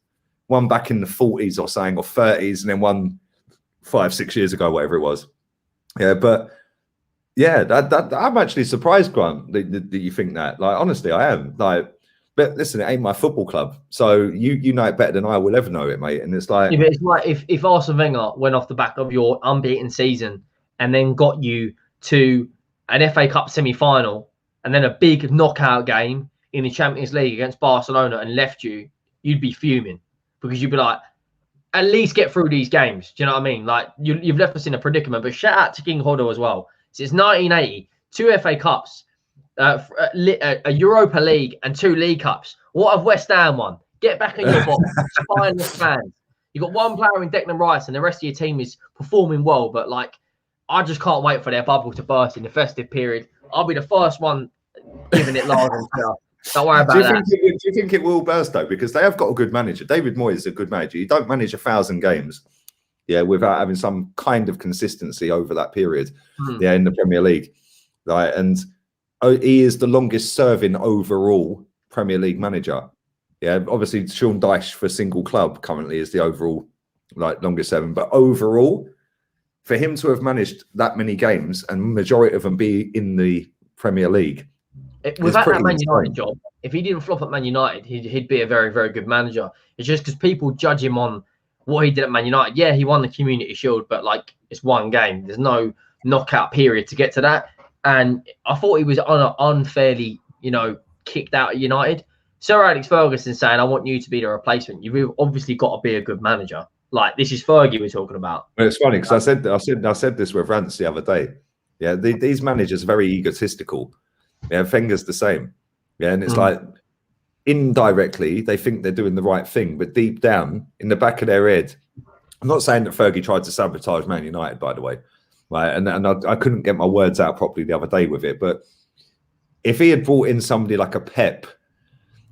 One back in the 40s or something, or 30s, and then one 5-6 years ago, whatever it was. Yeah, but yeah, that I'm actually surprised, Grant, that you think that. Like, honestly, I am. Like, but listen, it ain't my football club, so you know it better than I will ever know it, mate. And it's like, but it's like if Arsene Wenger went off the back of your unbeaten season and then got you to an FA Cup semi-final and then a big knockout game in the Champions League against Barcelona and left you, you'd be fuming, because you'd be like, at least get through these games. Do you know what I mean? Like, you've left us in a predicament. But shout out to King Hodo as well. Since 1980, 2 FA Cups, a Europa League and 2 League Cups. What have West Ham won? Get back in your box. Spineless fans. You've got one player in Declan Rice and the rest of your team is performing well. But, like, I just can't wait for their bubble to burst in the festive period. I'll be the first one giving it large and stuff. Don't worry about that. Do you think it will burst, though? Because they have got a good manager. David Moyes is a good manager. You don't manage 1,000 games. yeah, without having some kind of consistency over that period, Hmm. yeah, in the Premier League, right? And he is the longest serving overall Premier League manager. Yeah, obviously Sean Dyche for single club currently is the overall like longest serving, but overall, for him to have managed that many games and majority of them be in the Premier League, Without that Man insane. United job, if he didn't flop at Man United, he'd be a very, very good manager. It's just because people judge him on what he did at Man United. Yeah, he won the Community Shield, but like it's one game. There's no knockout period to get to that. And I thought he was unfairly, kicked out at United. Sir Alex Ferguson saying, "I want you to be the replacement." You've obviously got to be a good manager. Like this is Fergie we're talking about. Well, it's funny because I said this with Rance the other day. Yeah, these managers are very egotistical. Yeah, Wenger's the same. Yeah, and it's like indirectly they think they're doing the right thing, but deep down in the back of their head, I'm not saying that Fergie tried to sabotage Man United, by the way, right? And I couldn't get my words out properly the other day with it, but if he had brought in somebody like a Pep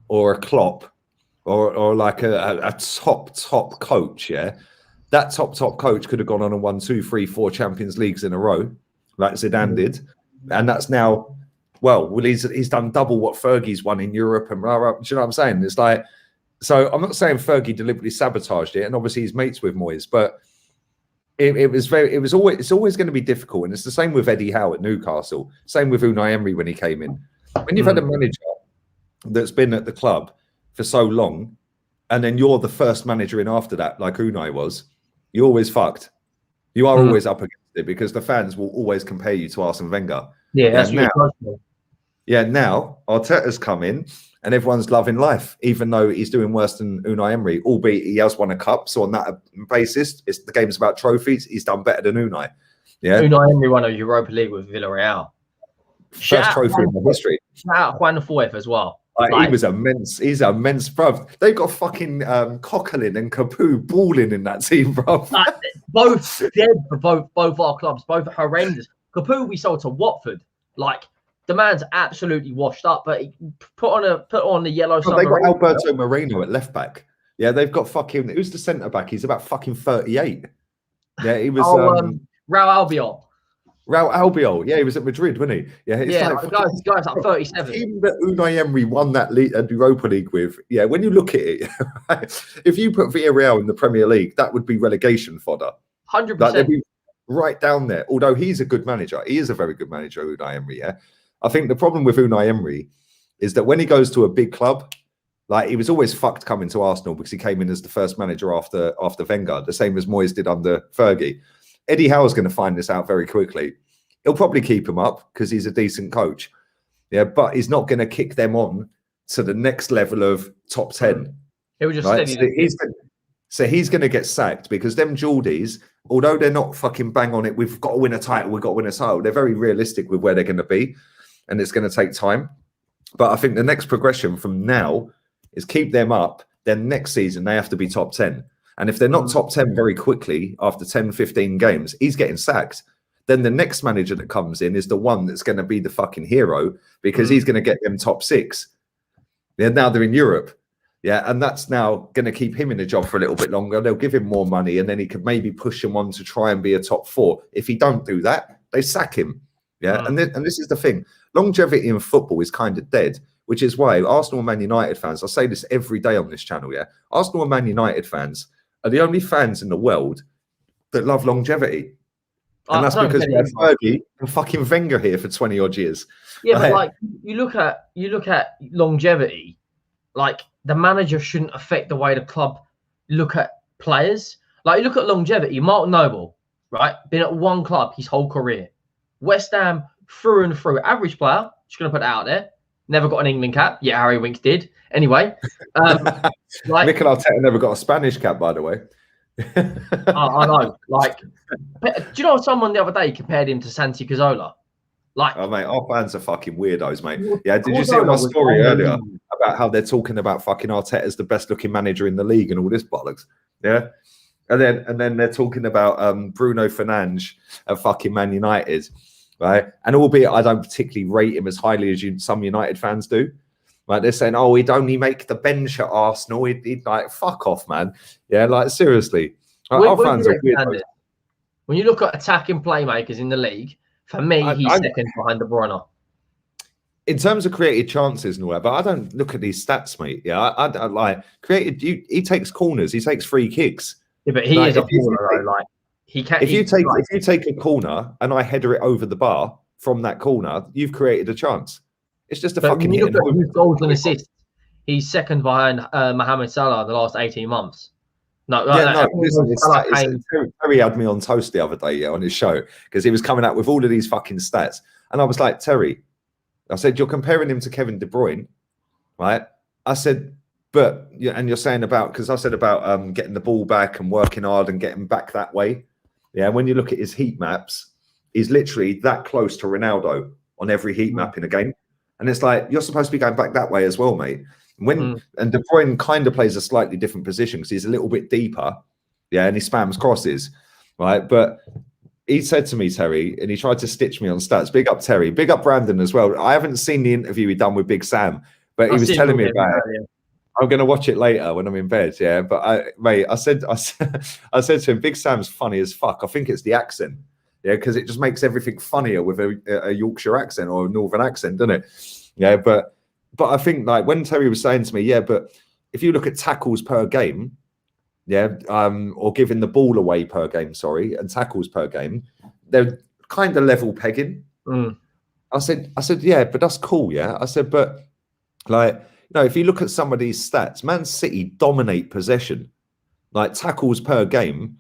or a Klopp or like a top coach, yeah, that top coach could have gone on and won 2, 3, 4 Champions Leagues in a row, like Zidane did, and that's now. Well, he's done double what Fergie's won in Europe and blah, blah. Do you know what I'm saying? It's like, so I'm not saying Fergie deliberately sabotaged it, and obviously he's mates with Moyes, but it's always going to be difficult, and it's the same with Eddie Howe at Newcastle, same with Unai Emery when he came in. When you've had a manager that's been at the club for so long, and then you're the first manager in after that, like Unai was, you're always fucked. You are always up against it because the fans will always compare you to Arsene Wenger. Yeah, that's now. Yeah, now Arteta's come in and everyone's loving life, even though he's doing worse than Unai Emery, albeit he has won a cup. So on that basis, the game's about trophies. He's done better than Unai. Yeah, Unai Emery won a Europa League with Villarreal. First trophy in the history. Shout out Juan Foyth as well. He was immense. He's immense, bruv. They've got fucking Coquelin and Capoue balling in that team, bruv. Both dead for both our clubs. Both are horrendous. Capoue we sold to Watford. Like the man's absolutely washed up, but he put on the yellow. They got Alberto Moreno at left back. Yeah, they've got fucking who's the centre back? He's about fucking 38. Yeah, he was. Raul Albiol. Raul Albiol. Yeah, he was at Madrid, wasn't he? Yeah, it's the guy's like 37. The team that Unai Emery won that Europa League with. Yeah, when you look at it, if you put Villarreal in the Premier League, that would be relegation fodder. 100%. They'd be right down there. Although he's a good manager, he is a very good manager, Unai Emery. Yeah. I think the problem with Unai Emery is that when he goes to a big club, like he was always fucked coming to Arsenal because he came in as the first manager after Wenger, the same as Moyes did under Fergie. Eddie Howe's going to find this out very quickly. He'll probably keep him up because he's a decent coach. Yeah, but he's not going to kick them on to the next level of top 10. He'll just right? steady. So he's going to get sacked because them Geordies, although they're not fucking bang on it, we've got to win a title, they're very realistic with where they're going to be. And it's going to take time. But I think the next progression from now is keep them up. Then next season, they have to be top 10. And if they're not top 10 very quickly after 10, 15 games, he's getting sacked. Then the next manager that comes in is the one that's going to be the fucking hero because he's going to get them top 6. Yeah, now they're in Europe. Yeah, and that's now going to keep him in the job for a little bit longer. They'll give him more money and then he could maybe push him on to try and be a top 4. If he don't do that, they sack him. Yeah, and this is the thing. Longevity in football is kind of dead, which is why Arsenal and Man United fans, I say this every day on this channel, yeah, Arsenal and Man United fans are the only fans in the world that love longevity. And that's because we had Fergie and fucking Wenger here for 20 odd years. Yeah, but like you look at longevity, like the manager shouldn't affect the way the club look at players. Like you look at longevity, Martin Noble, right? Been at one club his whole career. West Ham through and through. Average player, just going to put it out there. Never got an England cap. Yeah, Harry Winks did. Anyway. Mikel Arteta never got a Spanish cap, by the way. I know. Like, do you know someone the other day compared him to Santi Cazorla? Like, oh, mate, our fans are fucking weirdos, mate. Yeah, did you see my story earlier about how they're talking about fucking Arteta as the best looking manager in the league and all this bollocks? Yeah. And then they're talking about Bruno Fernandes at fucking Man United, right? And albeit I don't particularly rate him as highly as some United fans do. Like they're saying, oh, he'd only make the bench at Arsenal. He'd like, fuck off, man. Yeah, like seriously. Our fans are weird. When you look at attacking playmakers in the league, for me, he's second behind De Bruyne. In terms of created chances and all that, but I don't look at these stats, mate. Yeah, I like created. He takes corners, he takes free kicks. Yeah, but he is a corner though. Like he can. If you take a corner and I header it over the bar from that corner, you've created a chance. It's just a fucking hit. His goals and assists, he's second behind Mohamed Salah in the last 18 months. Listen, Terry had me on toast the other day on his show because he was coming out with all of these fucking stats. And I was like, Terry, I said, you're comparing him to Kevin De Bruyne, right? I said, but, and you're saying about, because I said about getting the ball back and working hard and getting back that way. Yeah, when you look at his heat maps, he's literally that close to Ronaldo on every heat map in a game. And it's like, you're supposed to be going back that way as well, mate. And De Bruyne kind of plays a slightly different position because he's a little bit deeper, yeah, and he spams crosses, right? But he said to me, Terry, and he tried to stitch me on stats. Big up Terry, big up Brandon as well. I haven't seen the interview he done with Big Sam, but he was telling me about it. I'm going to watch it later when I'm in bed, yeah. But I said to him, Big Sam's funny as fuck. I think it's the accent, yeah, because it just makes everything funnier with a Yorkshire accent or a Northern accent, doesn't it? Yeah, but I think like when Terry was saying to me, yeah, but if you look at tackles per game, yeah, or giving the ball away per game, sorry, and tackles per game, they're kind of level pegging. I said, yeah, but that's cool, yeah. I said, but like, no, if you look at some of these stats, Man City dominate possession, like tackles per game,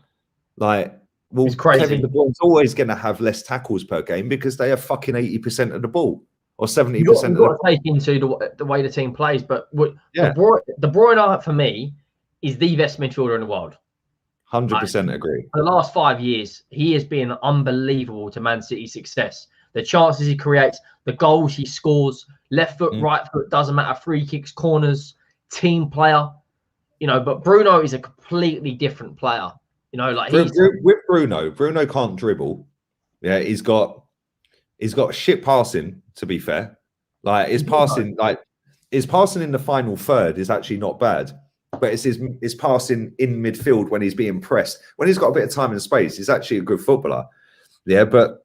like, well, Kevin De Bruyne's always going to have less tackles per game because they have fucking 80% of the ball. Or 70%. You've got to take into the way the team plays, but De Bruyne for me is the best midfielder in the world. 100% agree. For the last 5 years, he has been unbelievable to Man City's success. The chances he creates, the goals he scores, left foot, right foot, doesn't matter. Free kicks, corners, team player. You know, but Bruno is a completely different player. You know, like with Bruno can't dribble. Yeah, he's got shit passing, to be fair. Like his passing in the final third is actually not bad. But it's his passing in midfield when he's being pressed. When he's got a bit of time and space, he's actually a good footballer. Yeah, but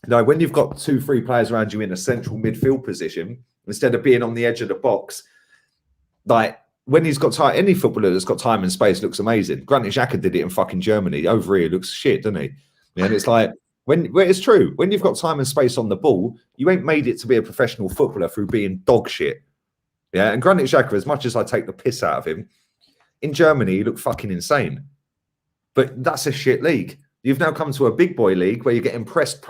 no, when you've got 2-3 players around you in a central midfield position, instead of being on the edge of the box, like when he's got time, any footballer that's got time and space looks amazing. Granted, Xhaka did it in fucking Germany. Over here, looks shit, doesn't he? Yeah, and it's like, it's true. When you've got time and space on the ball, you ain't made it to be a professional footballer through being dog shit. Yeah, and Granit Xhaka, as much as I take the piss out of him, in Germany, he looked fucking insane. But that's a shit league. You've now come to a big boy league where you're getting press,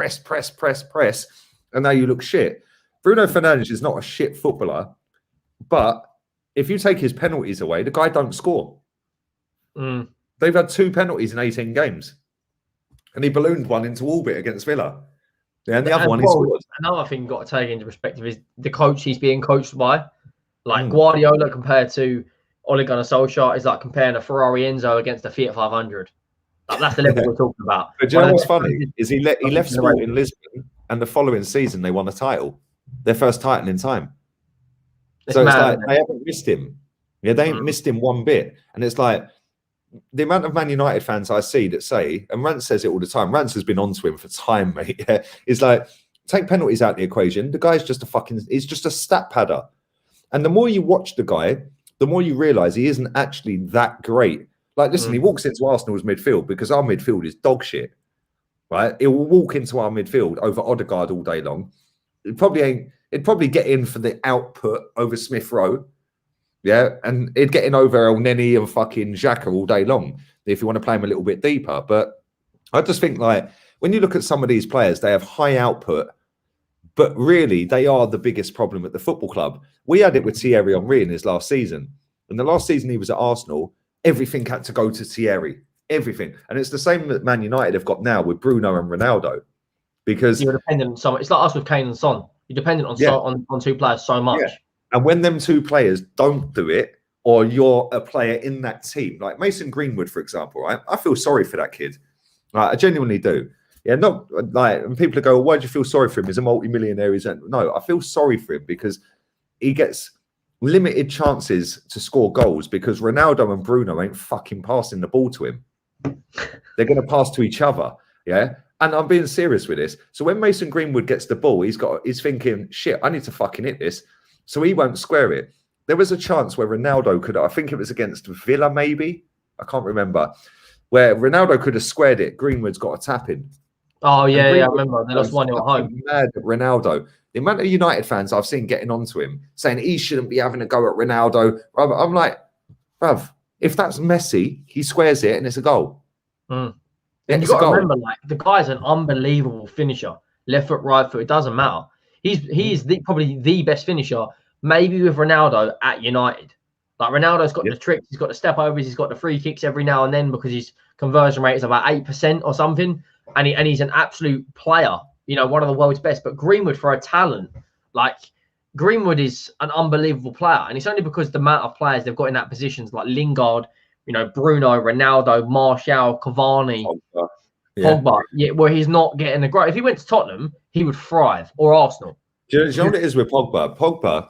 and now you look shit. Bruno Fernandes is not a shit footballer, but if you take his penalties away, the guy don't score. They've had 2 penalties in 18 games. And he ballooned one into orbit against Villa. Yeah, and the other one he scored. Another thing you've got to take into perspective is the coach he's being coached by. Like Guardiola compared to Ole Gunnar Solskjaer is like comparing a Ferrari Enzo against a Fiat 500. Like, that's the level we're talking about. But do you know what's funny? Is he left Sporting Lisbon and the following season they won a title. Their first title in time. It's like they haven't missed him. Yeah, they ain't missed him one bit. And it's like, the amount of Man United fans I see that say, and Rance says it all the time, Rance has been on to him for time, mate. Yeah. It's like, take penalties out of the equation. The guy's just he's just a stat padder. And the more you watch the guy, the more you realise he isn't actually that great. Like, listen, he walks into Arsenal's midfield because our midfield is dog shit, right? He will walk into our midfield over Odegaard all day long. It'd probably get in for the output over Smith Rowe. Yeah, and it'd get in over El Neni and fucking Xhaka all day long if you want to play him a little bit deeper. But I just think, like, when you look at some of these players, they have high output, but really they are the biggest problem at the football club. We had it with Thierry Henry in his last season. In the last season he was at Arsenal, everything had to go to Thierry. Everything. And it's the same that Man United have got now with Bruno and Ronaldo. Because you're dependent on someone. It's like us with Kane and Son. You're dependent on on 2 players so much. Yeah. And when them 2 players don't do it, or you're a player in that team, like Mason Greenwood, for example, right? I feel sorry for that kid. Right? I genuinely do. Yeah, not like, and people go, well, why do you feel sorry for him? He's a multi-millionaire. No, I feel sorry for him because he gets limited chances to score goals because Ronaldo and Bruno ain't fucking passing the ball to him. They're going to pass to each other. Yeah. And I'm being serious with this. So when Mason Greenwood gets the ball, he's thinking, shit, I need to fucking hit this. So he won't square it. There was a chance where Ronaldo could, I think it was against Villa, maybe. I can't remember. Where Ronaldo could have squared it. Greenwood's got a tap in. Oh, yeah, I remember. They lost 1-0 at home. Mad at Ronaldo. The amount of United fans I've seen getting onto him, saying he shouldn't be having a go at Ronaldo. I'm like, bruv, if that's Messi, he squares it and it's a goal. Mm. And you've got to remember, like, the guy's an unbelievable finisher. Left foot, right foot, it doesn't matter. He is probably the best finisher, maybe with Ronaldo at United. Like, Ronaldo's got the tricks, he's got the step overs, he's got the free kicks every now and then because his conversion rate is about 8% or something. And he's an absolute player, you know, one of the world's best. But Greenwood, for a talent, like, Greenwood is an unbelievable player. And it's only because the amount of players they've got in that positions, like Lingard, you know, Bruno, Ronaldo, Martial, Cavani, Pogba, where he's not getting the growth. If he went to Tottenham, he would thrive, or Arsenal. Do you know what it is with Pogba? Pogba,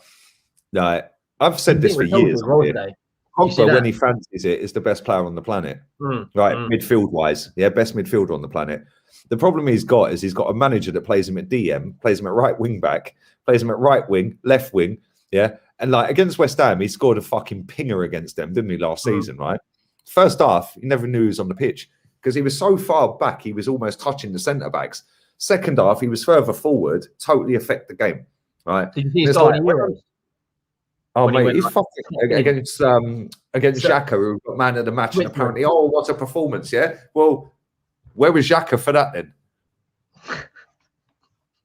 I've said this for years. Pogba, when he fancies it, is the best player on the planet. Midfield-wise. Yeah, best midfielder on the planet. The problem he's got is he's got a manager that plays him at DM, plays him at right wing back, plays him at right wing, left wing, yeah? And, like, against West Ham, he scored a fucking pinger against them, didn't he, last season, right? First half, he never knew he was on the pitch because he was so far back, he was almost touching the centre-backs. Second half, he was further forward, totally affect the game, right? Did you see his Oh, mate, he's fucking against Xhaka, who got man of the match, and apparently, oh, what a performance, yeah? Well, where was Xhaka for that then? Do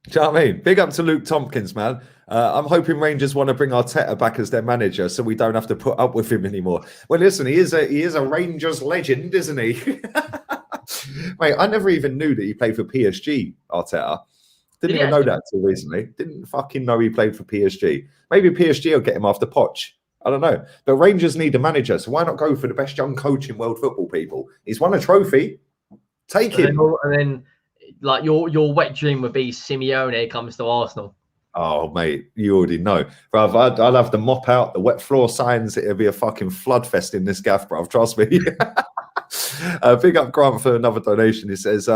you know what I mean? Big up to Luke Tompkins, man. I'm hoping Rangers want to bring Arteta back as their manager so we don't have to put up with him anymore. Well, listen, he is a Rangers legend, isn't he? Mate, I never even knew that he played for PSG, Arteta. Didn't even know that until recently. Didn't fucking know he played for PSG. Maybe PSG will get him after Poch. I don't know. But Rangers need a manager, so why not go for the best young coach in world football, people? He's won a trophy. Take him. And then, like, your wet dream would be Simeone comes to Arsenal. Oh, mate, you already know. Bruv, I'll have the mop out, the wet floor signs. It'll be a fucking floodfest in this gaff, bruv. Trust me. Big up Grant for another donation. He says,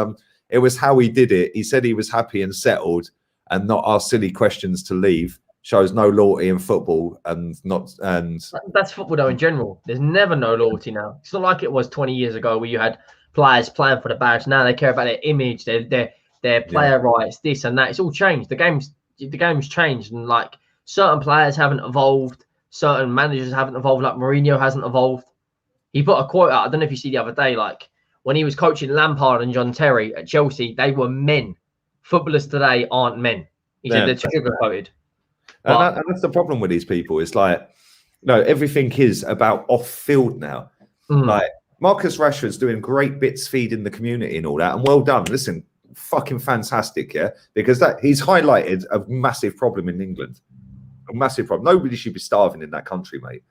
it was how he did it. He said he was happy and settled and not ask silly questions to leave. Shows no loyalty in football and that's football though in general. There's never no loyalty now. It's not like it was 20 years ago where you had players playing for the badge. Now they care about their image, their player rights, this and that. It's all changed. The game's changed, and, like, certain players haven't evolved, certain managers haven't evolved, like Mourinho hasn't evolved. He put a quote out, I don't know if you see the other day, like, when he was coaching Lampard and John Terry at Chelsea, they were men. Footballers today aren't men. He said they're sugar-coated. And that's the problem with these people. It's like, no, everything is about off-field now. Like, Marcus Rashford's doing great bits feeding the community and all that, and well done. Listen, fucking fantastic, yeah? Because he's highlighted a massive problem in England. A massive problem. Nobody should be starving in that country, mate.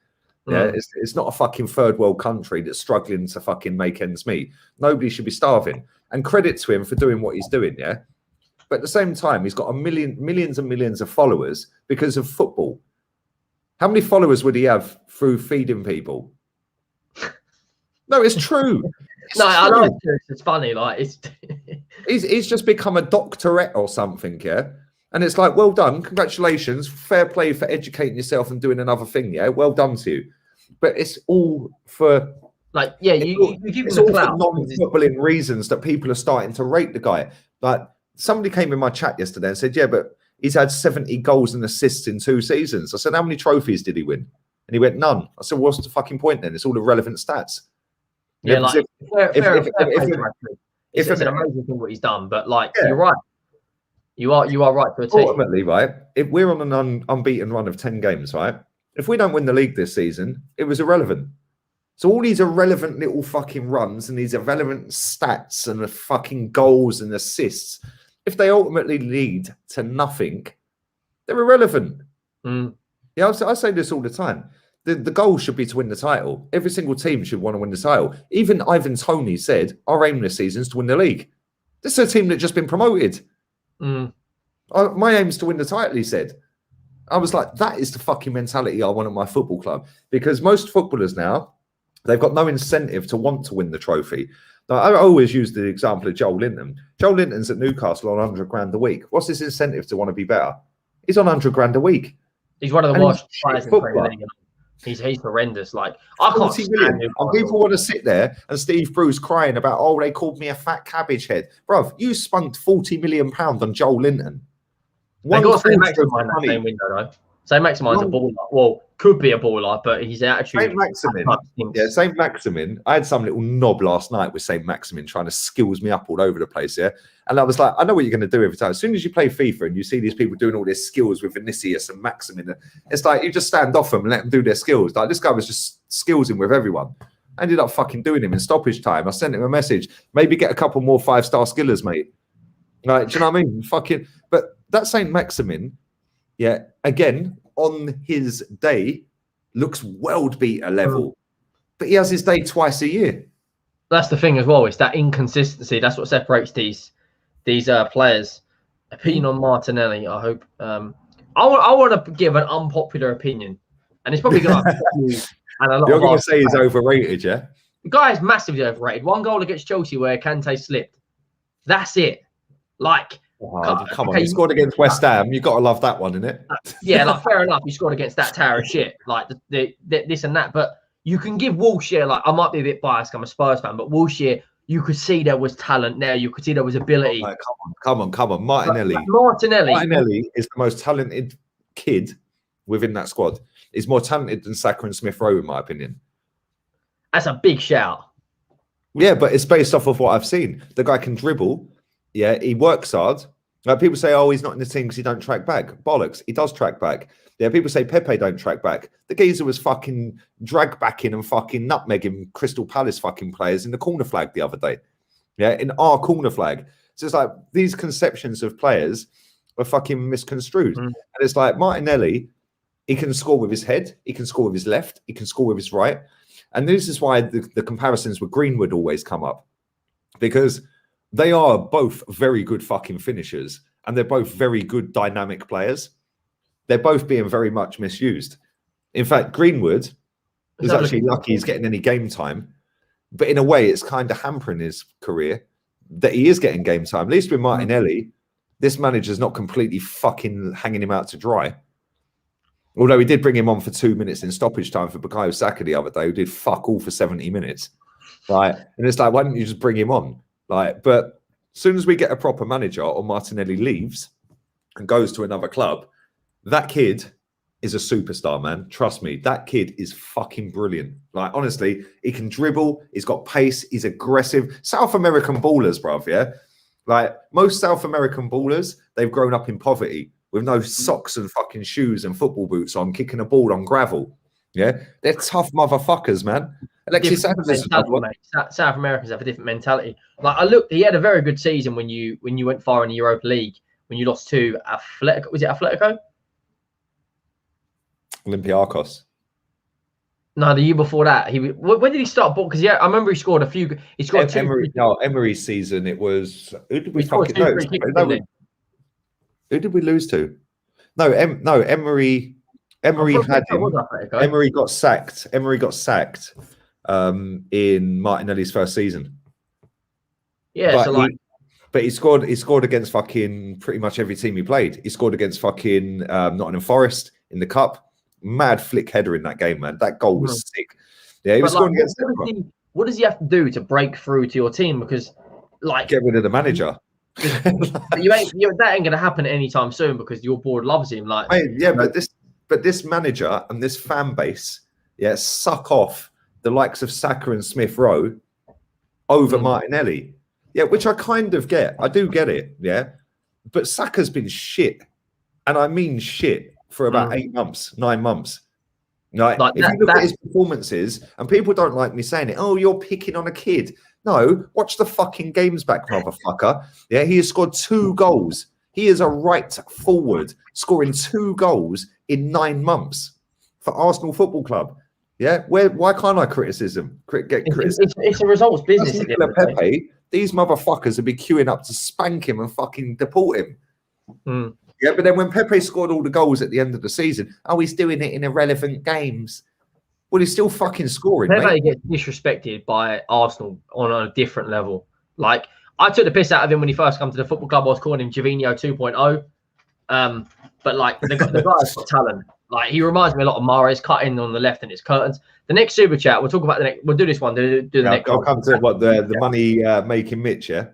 Yeah, it's not a fucking third world country that's struggling to fucking make ends meet. Nobody should be starving. And credit to him for doing what he's doing, yeah? But at the same time, he's got millions and millions of followers because of football. How many followers would he have through feeding people? No, it's true. I know it's funny. Like, it's he's just become a doctorate or something, yeah? And it's like, well done, congratulations, fair play for educating yourself and doing another thing, yeah? Well done to you. But it's all for... Like, yeah, you give it's all for non-footballing reasons that people are starting to rate the guy. Like, somebody came in my chat yesterday and said, yeah, but he's had 70 goals and assists in 2 seasons. I said, how many trophies did he win? And he went, none. I said, what's the fucking point then? It's all irrelevant stats. Yeah, like, it's an amazing thing what he's done, but, like, you're right. You are right to a team. Ultimately, right, if we're on an unbeaten run of 10 games, right, if we don't win the league this season, it was irrelevant. So all these irrelevant little fucking runs and these irrelevant stats and the fucking goals and assists, if they ultimately lead to nothing, they're irrelevant. Yeah, I say this all the time. The goal should be to win the title. Every single team should want to win the title. Even Ivan Toney said, our aim this season is to win the league. This is a team that's just been promoted. My aim is to win the title, he said. I was like, that is the fucking mentality I want at my football club. Because most footballers now, They've got no incentive to want to win the trophy. Now, I always use the example of Joel Linton. Joel Linton's at Newcastle on 100 grand a week. What's his incentive to want to be better? He's on 100 grand a week. He's one of the worst players in the Premier League. He's horrendous. Like, I can't stand him. And people want to sit there and Steve Bruce crying about, oh, they called me a fat cabbage head. Bruv, you spunked £40 million on Joel Linton. They got St. Maximin in that same window, though. St. Maximin's a baller. Well, could be a baller, but his attitude. St. Maximin. Yeah, St. Maximin. I had some little knob last night with St. Maximin trying to skills me up all over the place, yeah? And I was like, I know what you're going to do every time. As soon as you play FIFA and you see these people doing all their skills with Vinicius and Maximin, it's like you just stand off them and let them do their skills. Like, this guy was just skillsing with everyone. I ended up fucking doing him in stoppage time. I sent him a message. Maybe get a couple more 5-star skillers, mate. Like, do you know what I mean? Fucking. But that St. Maximin, yeah, again, on his day, looks world beater level, but he has his day twice a year. That's the thing as well. It's that inconsistency. That's what separates these players. Opinion on Martinelli. I hope. I want to give an unpopular opinion, and it's probably going to you. And a lot You're going to say he's overrated, yeah? The guy is massively overrated. One goal against Chelsea where Kante slipped. That's it. Like. Oh, come on, he scored against West Ham. You've got to love that one, innit? Yeah, like, fair enough. You scored against that tower of shit, like the this and that. But you can give Wilshere, like, I might be a bit biased, I'm a Spurs fan, but Wilshere, you could see there was talent there. You could see there was ability. Oh, come on. Martinelli is the most talented kid within that squad. He's more talented than Saka and Smith Rowe, in my opinion. That's a big shout. Yeah, but it's based off of what I've seen. The guy can dribble. Yeah, he works hard. Like, people say, oh, he's not in the team because he don't track back. Bollocks, he does track back. Yeah, people say Pepe don't track back. The geezer was fucking drag backing and fucking nutmegging Crystal Palace fucking players in the corner flag the other day. Yeah, in our corner flag. So it's like these conceptions of players are fucking misconstrued. And it's like Martinelli, he can score with his head, he can score with his left, he can score with his right. And this is why the comparisons with Greenwood always come up. Because they are both very good fucking finishers, and they're both very good dynamic players. They're both being very much misused. In fact, Greenwood is actually lucky he's getting any game time, but in a way, it's kind of hampering his career that he is getting game time. At least with Martinelli, this manager's not completely fucking hanging him out to dry. Although he did bring him on for 2 minutes in stoppage time for Bukayo Saka the other day, who did fuck all for 70 minutes. Right? And it's like, why didn't you just bring him on? Like, but as soon as we get a proper manager or Martinelli leaves and goes to another club, that kid is a superstar, man. Trust me, that kid is fucking brilliant. Like, honestly, he can dribble, he's got pace, he's aggressive. South American ballers, bruv, yeah? Like, most South American ballers, they've grown up in poverty with no socks and fucking shoes and football boots on, kicking a ball on gravel. Yeah? They're tough motherfuckers, man. South Americans have a different mentality. Like, I looked, he had a very good season when you went far in the Europa League, when you lost to Atletico. Was it Atletico? Olympiacos. No, the year before that. When did he start? Because I remember he scored a few. He scored two. Emery's season. It was. Who did we fucking know? Who did we lose to? No, Emery. Emery had him. Emery got sacked. In Martinelli's first season. Yeah, but he scored against fucking pretty much every team he played. He scored against fucking Nottingham Forest in the cup. Mad flick header in that game, man. That goal was sick. Yeah, he was scoring against everyone. What does he have to do to break through to your team? Because, like, get rid of the manager. That ain't gonna happen anytime soon because your board loves him. Like, mate, yeah, but this manager and this fan base, yeah, suck off the likes of Saka and Smith Rowe over Martinelli. Yeah, which I kind of get. I do get it, yeah. But Saka's been shit. And I mean shit for about 8 months, 9 months. Like if you look at his performances, and people don't like me saying it, oh, you're picking on a kid. No, watch the fucking games back, motherfucker. Yeah, he has scored 2 goals. He is a right forward scoring 2 goals in 9 months for Arsenal Football Club. Yeah, why can't I get criticism? It's a results business. Pepe, these motherfuckers would be queuing up to spank him and fucking deport him. Yeah, but then when Pepe scored all the goals at the end of the season, oh, he's doing it in irrelevant games. Well, he's still fucking scoring, Never mate. gets disrespected by Arsenal on a different level. Like, I took the piss out of him when he first came to the football club. I was calling him Javinho 2.0. But like the guy's got talent. Like, he reminds me a lot of Mahrez, cutting on the left and his curtains. The next super chat, we'll talk about the next. We'll do this one. Do the next. I'll come to what the money making Mitch. Yeah.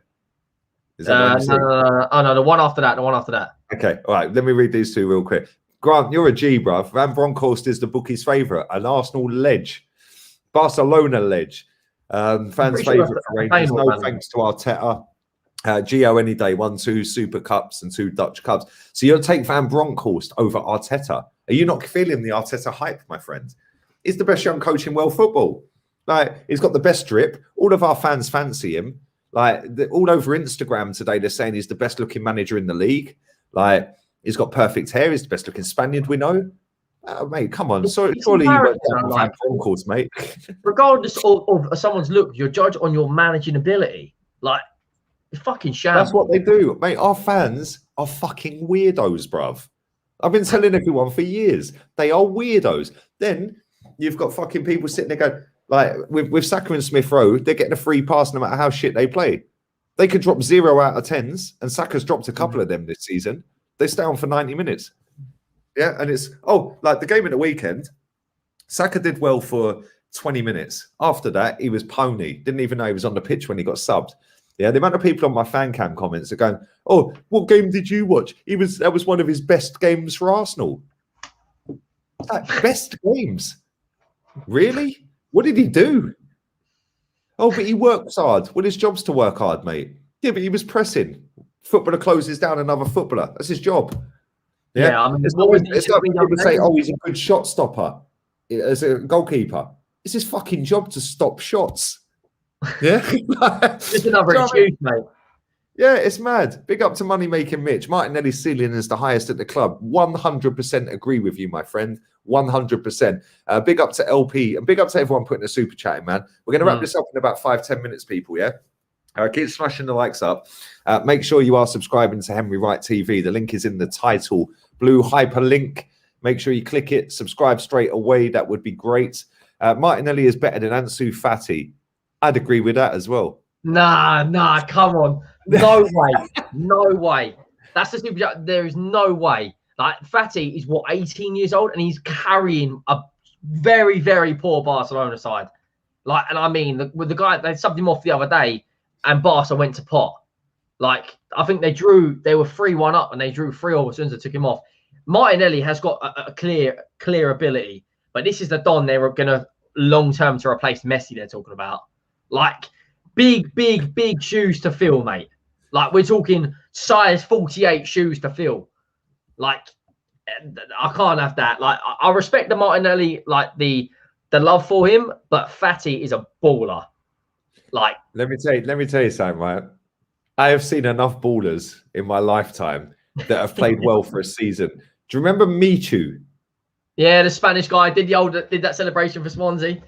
Is that no. Oh no, the one after that. The one after that. Okay. All right. Let me read these two real quick. Grant, you're a G, bruv. Van Bronckhorst is the bookie's favourite. An Arsenal ledge. Barcelona ledge. Fans' favourite for Rangers. No thanks to Arteta. Gio any day. 1-2 Super Cups and 2 Dutch Cups. So you'll take Van Bronckhorst over Arteta. Are you not feeling the Arteta hype, my friend? He's the best young coach in world football. Like, he's got the best drip. All of our fans fancy him. Like, all over Instagram today, they're saying he's the best looking manager in the league. Like, he's got perfect hair. He's the best looking Spaniard we know. Mate, come on. Surely you won't Van Bronckhorst, mate. Regardless of someone's look, you're judged on your managing ability. Like, it's fucking shame. That's what they do, mate. Our fans are fucking weirdos, bruv. I've been telling everyone for years. They are weirdos. Then you've got fucking people sitting there going, like, with Saka and Smith Rowe, they're getting a free pass no matter how shit they play. They could drop 0 out of 10s, and Saka's dropped a couple of them this season. They stay on for 90 minutes. Yeah, and it's, like the game at the weekend, Saka did well for 20 minutes. After that, he was pony. Didn't even know he was on the pitch when he got subbed. Yeah, the amount of people on my fan cam comments are going, "Oh, what game did you watch? That was one of his best games for Arsenal." Like, best games? Really? What did he do? Oh, but he works hard. Well, his job's to work hard, mate. Yeah, but he was pressing. Footballer closes down another footballer. That's his job. Yeah, I mean, it's like people say, "Oh, he's a good shot stopper as a goalkeeper." It's his fucking job to stop shots. Yeah, just another excuse, mate. Yeah, it's mad. Big up to money making Mitch. Martinelli's ceiling is the highest at the club. 100% agree with you, my friend. 100%. Big up to LP and big up to everyone putting a super chat in, man. We're going to wrap this up in about 5-10 minutes, people. Yeah. Keep smashing the likes up. Make sure you are subscribing to Henry Wright TV. The link is in the title. Blue hyperlink. Make sure you click it. Subscribe straight away. That would be great. Martinelli is better than Ansu Fati. I'd agree with that as well. Nah, come on. No way. No way. That's the super chat. There is no way. Like, Fati is, 18 years old, and he's carrying a very, very poor Barcelona side. Like, and I mean, with the guy, they subbed him off the other day, and Barca went to pot. Like, I think they were 3-1 up, and they drew 3-0 as soon as they took him off. Martinelli has got a clear ability, but this is the Don they're going to long-term to replace Messi they're talking about. Like, big shoes to fill, mate. Like, we're talking size 48 shoes to fill. Like, I can't have that. Like, I respect the Martinelli, like the love for him, but Fati is a baller. Like, let me tell you something, right? I have seen enough ballers in my lifetime that have played well for a season. Do you remember Michu? Yeah, the Spanish guy did that celebration for Swansea.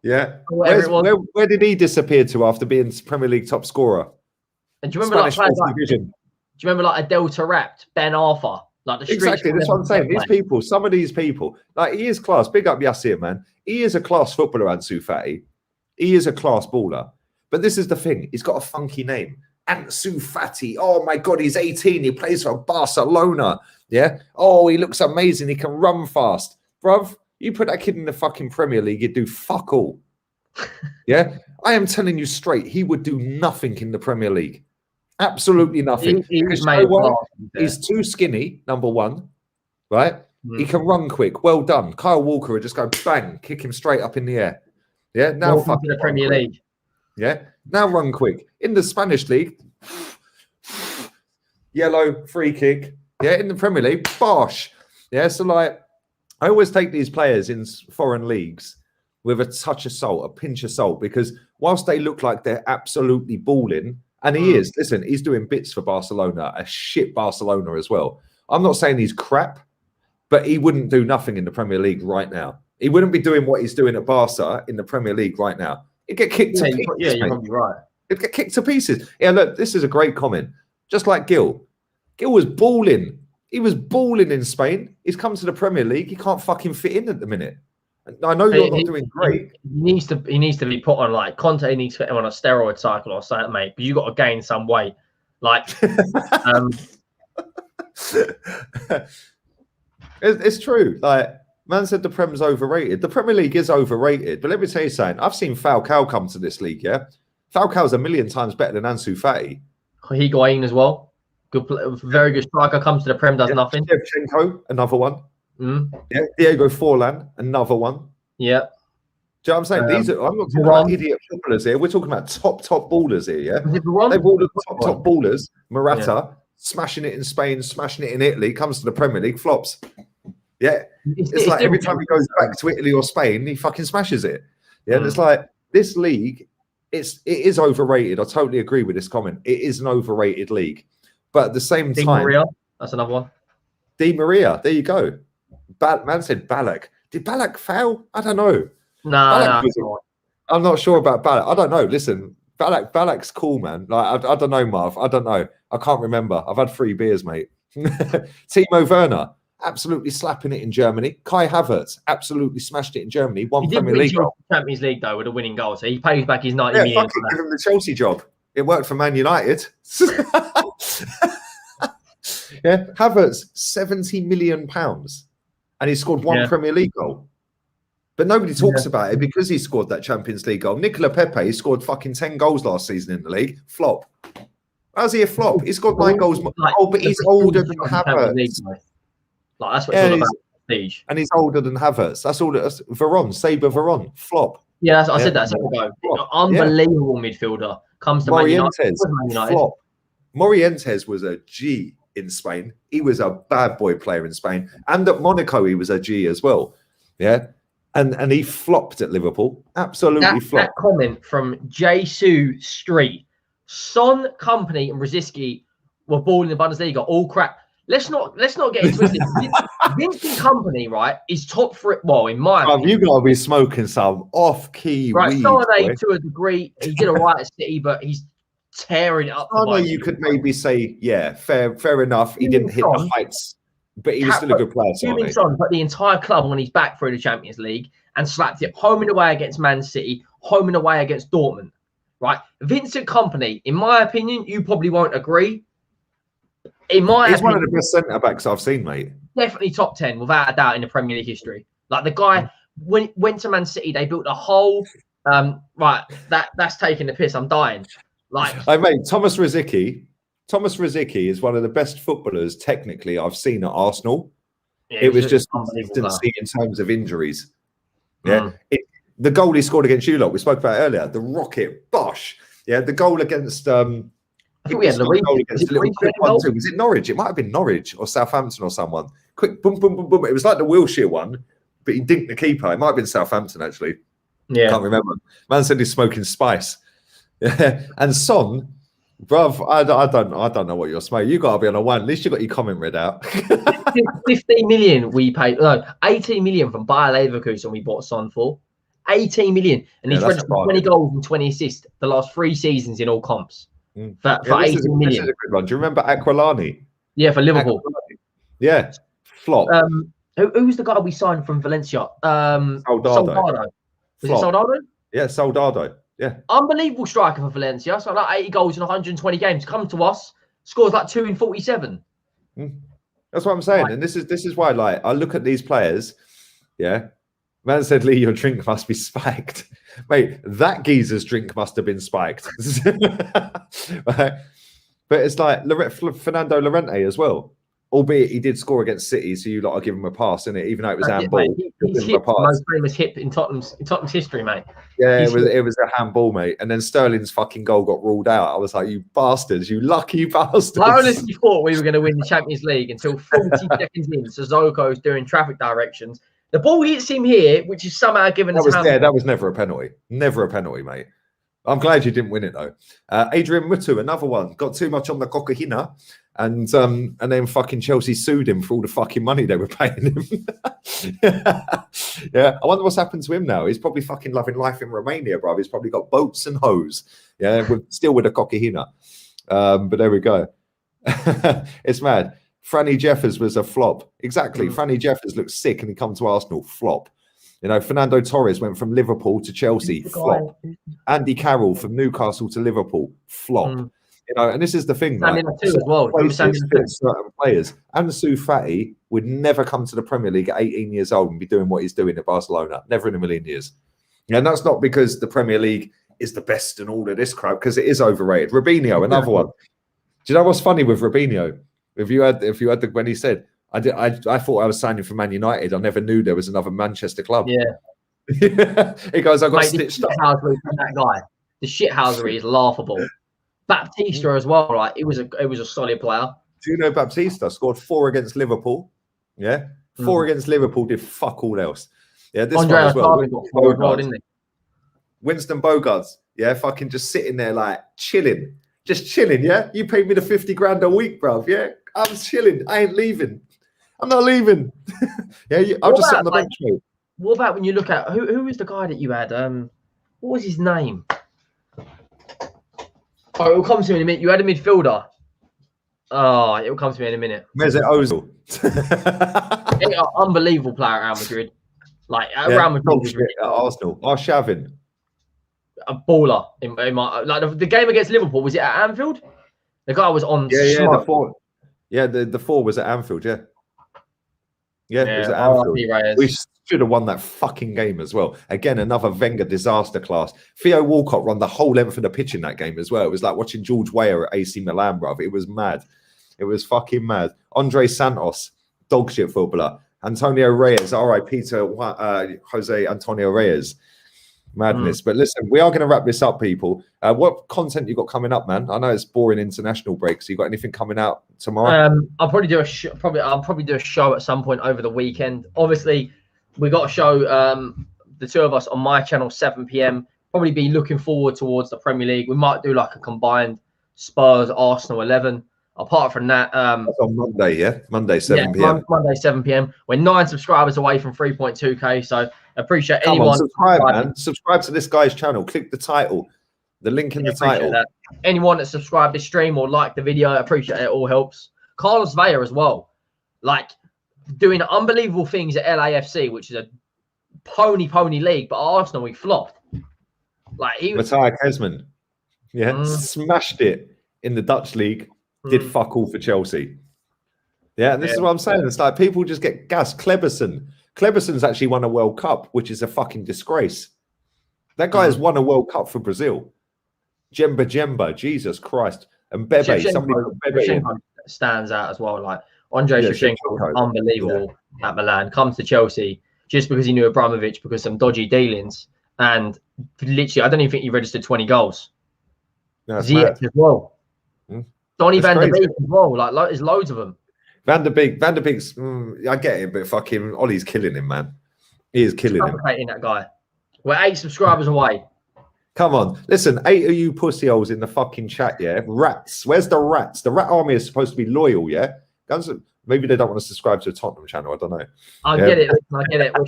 Yeah. Where did he disappear to after being Premier League top scorer? And do you remember like Adel Tarapt, Ben Arthur? Like the exactly, that's what I'm saying. Some of these people, like, he is class. Big up Yassir, man. He is a class footballer, Ansu Fati. He is a class baller. But this is the thing. He's got a funky name. Ansu Fati. Oh, my God, he's 18. He plays for Barcelona. Yeah. Oh, he looks amazing. He can run fast. Bruv, you put that kid in the fucking Premier League, you'd do fuck all. Yeah. I am telling you straight, he would do nothing in the Premier League. Absolutely nothing. He's too skinny, number one, right? He can run quick. Well done. Kyle Walker would just go bang, kick him straight up in the air. Yeah, now fucking the Premier League. Yeah, now run quick. In the Spanish league, yellow, free kick. Yeah, in the Premier League, bosh. Yeah, so like, I always take these players in foreign leagues with a touch of salt, a pinch of salt, because whilst they look like they're absolutely balling, and he is. Listen, he's doing bits for Barcelona, a shit Barcelona as well. I'm not saying he's crap, but he wouldn't do nothing in the Premier League right now. He wouldn't be doing what he's doing at Barca in the Premier League right now. He'd get kicked to pieces. Yeah, you're probably right. He'd get kicked to pieces. Yeah, look, this is a great comment. Just like Gil. Gil was balling. He was balling in Spain. He's come to the Premier League. He can't fucking fit in at the minute. I know you're not doing great. He needs to be put on, like, Conte needs to put him on a steroid cycle or something, mate. But you got to gain some weight. Like, it's true. Like, man said the Prem's overrated. The Premier League is overrated. But let me tell you something. I've seen Falcao come to this league, yeah? Falcao's a million times better than Ansu Fati. Higuain as well. Very good striker. Comes to the Prem, does nothing. Shevchenko, another one. Yeah, Diego Forlan, another one. Yeah. Do you know what I'm saying? I'm not talking about idiot footballers here. We're talking about top ballers here, yeah? They've all the top ballers. Morata, smashing it in Spain, smashing it in Italy, comes to the Premier League, flops. Yeah. It's like every time he goes back to Italy or Spain, he fucking smashes it. Yeah, and it's like, this league, it is overrated. I totally agree with this comment. It is an overrated league. But at the same time... Maria, that's another one. Di Maria, there you go. Man said Ballack. Did Ballack fail? I don't know. No. I'm not sure about Ballack. I don't know. Listen, Ballack's cool, man. Like I don't know, Marv. I don't know. I can't remember. I've had 3 beers, mate. Timo Werner, absolutely slapping it in Germany. Kai Havertz, absolutely smashed it in Germany. Won Premier League goal. Champions League though with a winning goal, so he pays back his 90 million. Fucking give him the Chelsea job. It worked for Man United. Yeah, Havertz, £70 million. And he scored 1 Premier League goal. But nobody talks about it because he scored that Champions League goal. Nicola Pepe scored fucking 10 goals last season in the league. Flop. How's he a flop? He scored 9 goals. But he's older than Havertz. Like, that's what it's all about. Prestige. And he's older than Havertz. That's all. Veron, Saber Veron, flop. Yeah, I said that a second ago. Unbelievable midfielder. Comes to Man United. Flop. Morientes was a G in Spain. He was a bad boy player in Spain. And at Monaco, he was a G as well. Yeah. And he flopped at Liverpool. Absolutely flopped. That comment from Jesus Street. Son, Company, and Brzezinski were balling in the Bundesliga. All crap. Let's not get into it. Vincent Company, right, is top 3. Well, in my opinion, you got to be smoking some off-key weed. Right, to a degree. He did all right at City, but he's tearing it up. I know you could maybe say, yeah, fair enough. He didn't hit the heights, but he was still a good player. Son put the entire club on his back through the Champions League and slapped it home and away against Man City, home and away against Dortmund. Right, Vincent Kompany, in my opinion, you probably won't agree. He's one of the best centre backs I've seen, mate. Definitely top 10, without a doubt, in the Premier League history. Like the guy went to Man City, they built a whole. Right, that's taking the piss. I'm dying. Like, mate, Thomas Rosicky is one of the best footballers technically I've seen at Arsenal. Yeah, it was just consistency in terms of injuries. Yeah, the goal he scored against you lot, we spoke about earlier, the rocket bosh. Yeah, the goal against I think we had the goal against a little quick 1-2. Was it Norwich? It might have been Norwich or Southampton or someone. Quick boom, boom, boom, boom. It was like the Wilshere one, but he dinked the keeper. It might have been Southampton actually. Yeah, can't remember. Man said he's smoking spice. Yeah, and Son, bruv, I don't know what you're smoking. You got to be on a 1. At least you got your comment read out. 15 million we paid. No, 18 million from Bayer Leverkusen we bought Son for. 18 million, and he's registered 20 goals and 20 assists the last 3 seasons in all comps. For 18 million. This is a good one. Do you remember Aquilani? Yeah, for Liverpool. Yeah, flop. Who was the guy we signed from Valencia? Soldado. Was it Soldado? Yeah, Soldado. Yeah. Unbelievable striker for Valencia. So like 80 goals in 120 games. Come to us, scores like 2 in 47. That's what I'm saying. Right. And this is why, like, I look at these players. Yeah. Man said, Lee, your drink must be spiked. Mate, that geezer's drink must have been spiked. Right? But it's like Fernando Llorente as well. Albeit he did score against City, so you lot are giving him a pass, innit? Even though it was handball. He's hit the most famous hit in Tottenham's history, mate. Yeah, it was a handball, mate. And then Sterling's fucking goal got ruled out. I was like, you bastards, you lucky bastards. I honestly thought we were going to win the Champions League until 40 seconds in. Sissoko's doing traffic directions. The ball hits him here, which is somehow given us. That was never a penalty. Never a penalty, mate. I'm glad you didn't win it though. Adrian Mutu, another one, got too much on the cocaine, and then fucking Chelsea sued him for all the fucking money they were paying him. Yeah, I wonder what's happened to him now. He's probably fucking loving life in Romania, bro. He's probably got boats and hoes. Yeah, still with a cocaine. But there we go. It's mad. Franny Jeffers was a flop. Exactly. Franny Jeffers looks sick and he comes to Arsenal. Flop. You know, Fernando Torres went from Liverpool to Chelsea, flop. Andy Carroll from Newcastle to Liverpool, flop. You know, and this is the thing, right? As well. Certain players. Ansu Fati would never come to the Premier League at 18 years old and be doing what he's doing at Barcelona. Never in a million years. And that's not because the Premier League is the best and all of this crowd, because it is overrated. Robinho, another one. Do you know what's funny with Robinho? If you had when he said, I thought I was signing for Man United. I never knew there was another Manchester club. Yeah. He goes, I got stitched up. That guy. The shithousery is laughable. Baptista as well, right? It was a solid player. Do you know Baptista scored 4 against Liverpool? Yeah. 4 against Liverpool, did fuck all else. Yeah, this Andre one as well. got 4 as well, didn't he? Winston Bogarts, yeah, fucking just sitting there like chilling. Just chilling, yeah? You paid me the 50 grand a week, bruv, yeah? I'm chilling. I ain't leaving. I'm not leaving. I'll just sit on the bench, mate. What about when you look at who was the guy that you had? What was his name? Oh, it will come to me in a minute. You had a midfielder. Oh, it will come to me in a minute. Mesut Ozil. Unbelievable player at Real Madrid. Like at Real Madrid, at Arsenal. Arshavin. A baller. Like the game against Liverpool, was it at Anfield? The guy was on. The 4. Yeah, the 4 was at Anfield. Yeah, it was at Anfield. We should have won that fucking game as well. Again, another Wenger disaster class. Theo Walcott run the whole length of the pitch in that game as well. It was like watching George Weah at AC Milan, bruv. It was mad. It was fucking mad. Andre Santos, dog shit footballer. Antonio Reyes, R.I.P. to Jose Antonio Reyes. Madness. But listen, we are going to wrap this up, people. What content you got coming up, man? I know it's boring international breaks. So you got anything coming out tomorrow? I'll probably do a show at some point over the weekend. Obviously, we got a show, the two of us on my channel, 7 p.m. Probably be looking forward towards the Premier League. We might do like a combined Spurs Arsenal 11. Apart from that, that's on Monday, yeah? Monday, 7 p.m. Monday, 7 p.m. We're 9 subscribers away from 3.2k, so appreciate Come anyone. On, subscribe, man. Subscribe to this guy's channel. Click the title, the link in the title. That. Anyone that subscribed to the stream or like the video, I appreciate it. It all helps. Carlos Vela as well, like doing unbelievable things at LAFC, which is a pony league, but Arsenal we flopped. Like he was. Mattia Kesman, smashed it in the Dutch league. Did fuck all for Chelsea. Yeah, and this is what I'm saying. It's like people just get gassed. Kleberson's actually won a World Cup, which is a fucking disgrace. That guy has won a World Cup for Brazil. Jemba, Jesus Christ. And Bebe, somebody stands out as well. Like Andre Shevchenko, unbelievable at Milan. Comes to Chelsea just because he knew Abramovich because some dodgy dealings. And literally, I don't even think he registered 20 goals. Ziyech as well. Donny Van der Beek as well. Like there's loads of them. Van der Beek's, I get it, but fucking Ollie's killing him, man. He is killing him. That guy. We're 8 subscribers away. Come on. Listen, 8 of you pussy holes in the fucking chat, yeah? Rats. Where's the rats? The rat army is supposed to be loyal, yeah? Maybe they don't want to subscribe to a Tottenham channel. I don't know. I get it. We're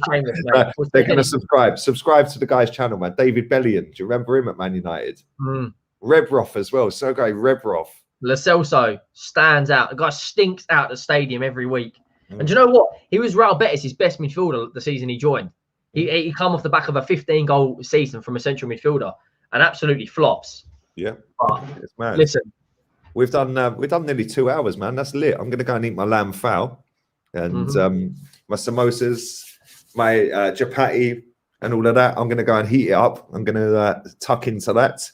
shameless, mate. They're going to subscribe. Subscribe to the guy's channel, man. David Bellion. Do you remember him at Man United? Rebroff as well. Sergei Rebroff. Lo Celso stands out. The guy stinks out the stadium every week. And do you know what? He was Real Betis' best midfielder the season he joined. He come off the back of a 15-goal season from a central midfielder and absolutely flops. Yeah, but it's mad. Listen, we've done nearly 2 hours, man. That's lit. I'm going to go and eat my lamb fowl and my samosas, my chapati and all of that. I'm going to go and heat it up. I'm going to tuck into that.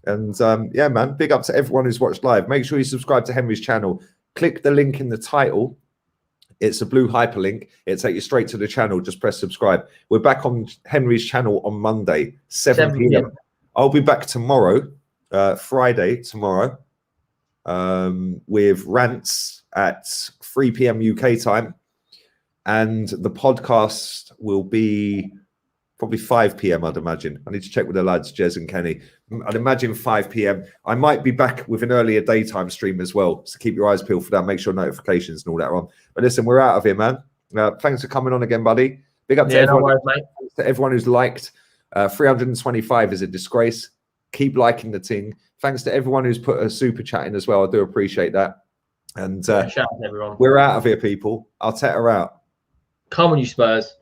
And yeah, man, big up to everyone who's watched live. Make sure you subscribe to Henry's channel. Click the link in the title. It's a blue hyperlink. It'll take you straight to the channel. Just press subscribe. We're back on Henry's channel on Monday, 7 p.m. I'll be back tomorrow, Friday tomorrow, with rants at 3 p.m. UK time. And the podcast will be probably 5 p.m. I'd imagine. I need to check with the lads, Jez and Kenny. I'd imagine 5 p.m. I might be back with an earlier daytime stream as well. So keep your eyes peeled for that. Make sure notifications and all that are on. But listen, we're out of here, man. Thanks for coming on again, buddy. Big up to everyone. No worries, mate. To everyone who's liked. 325 is a disgrace. Keep liking the thing. Thanks to everyone who's put a super chat in as well. I do appreciate that. And shout out to everyone. We're out of here, people. Arteta out. Come on, you Spurs.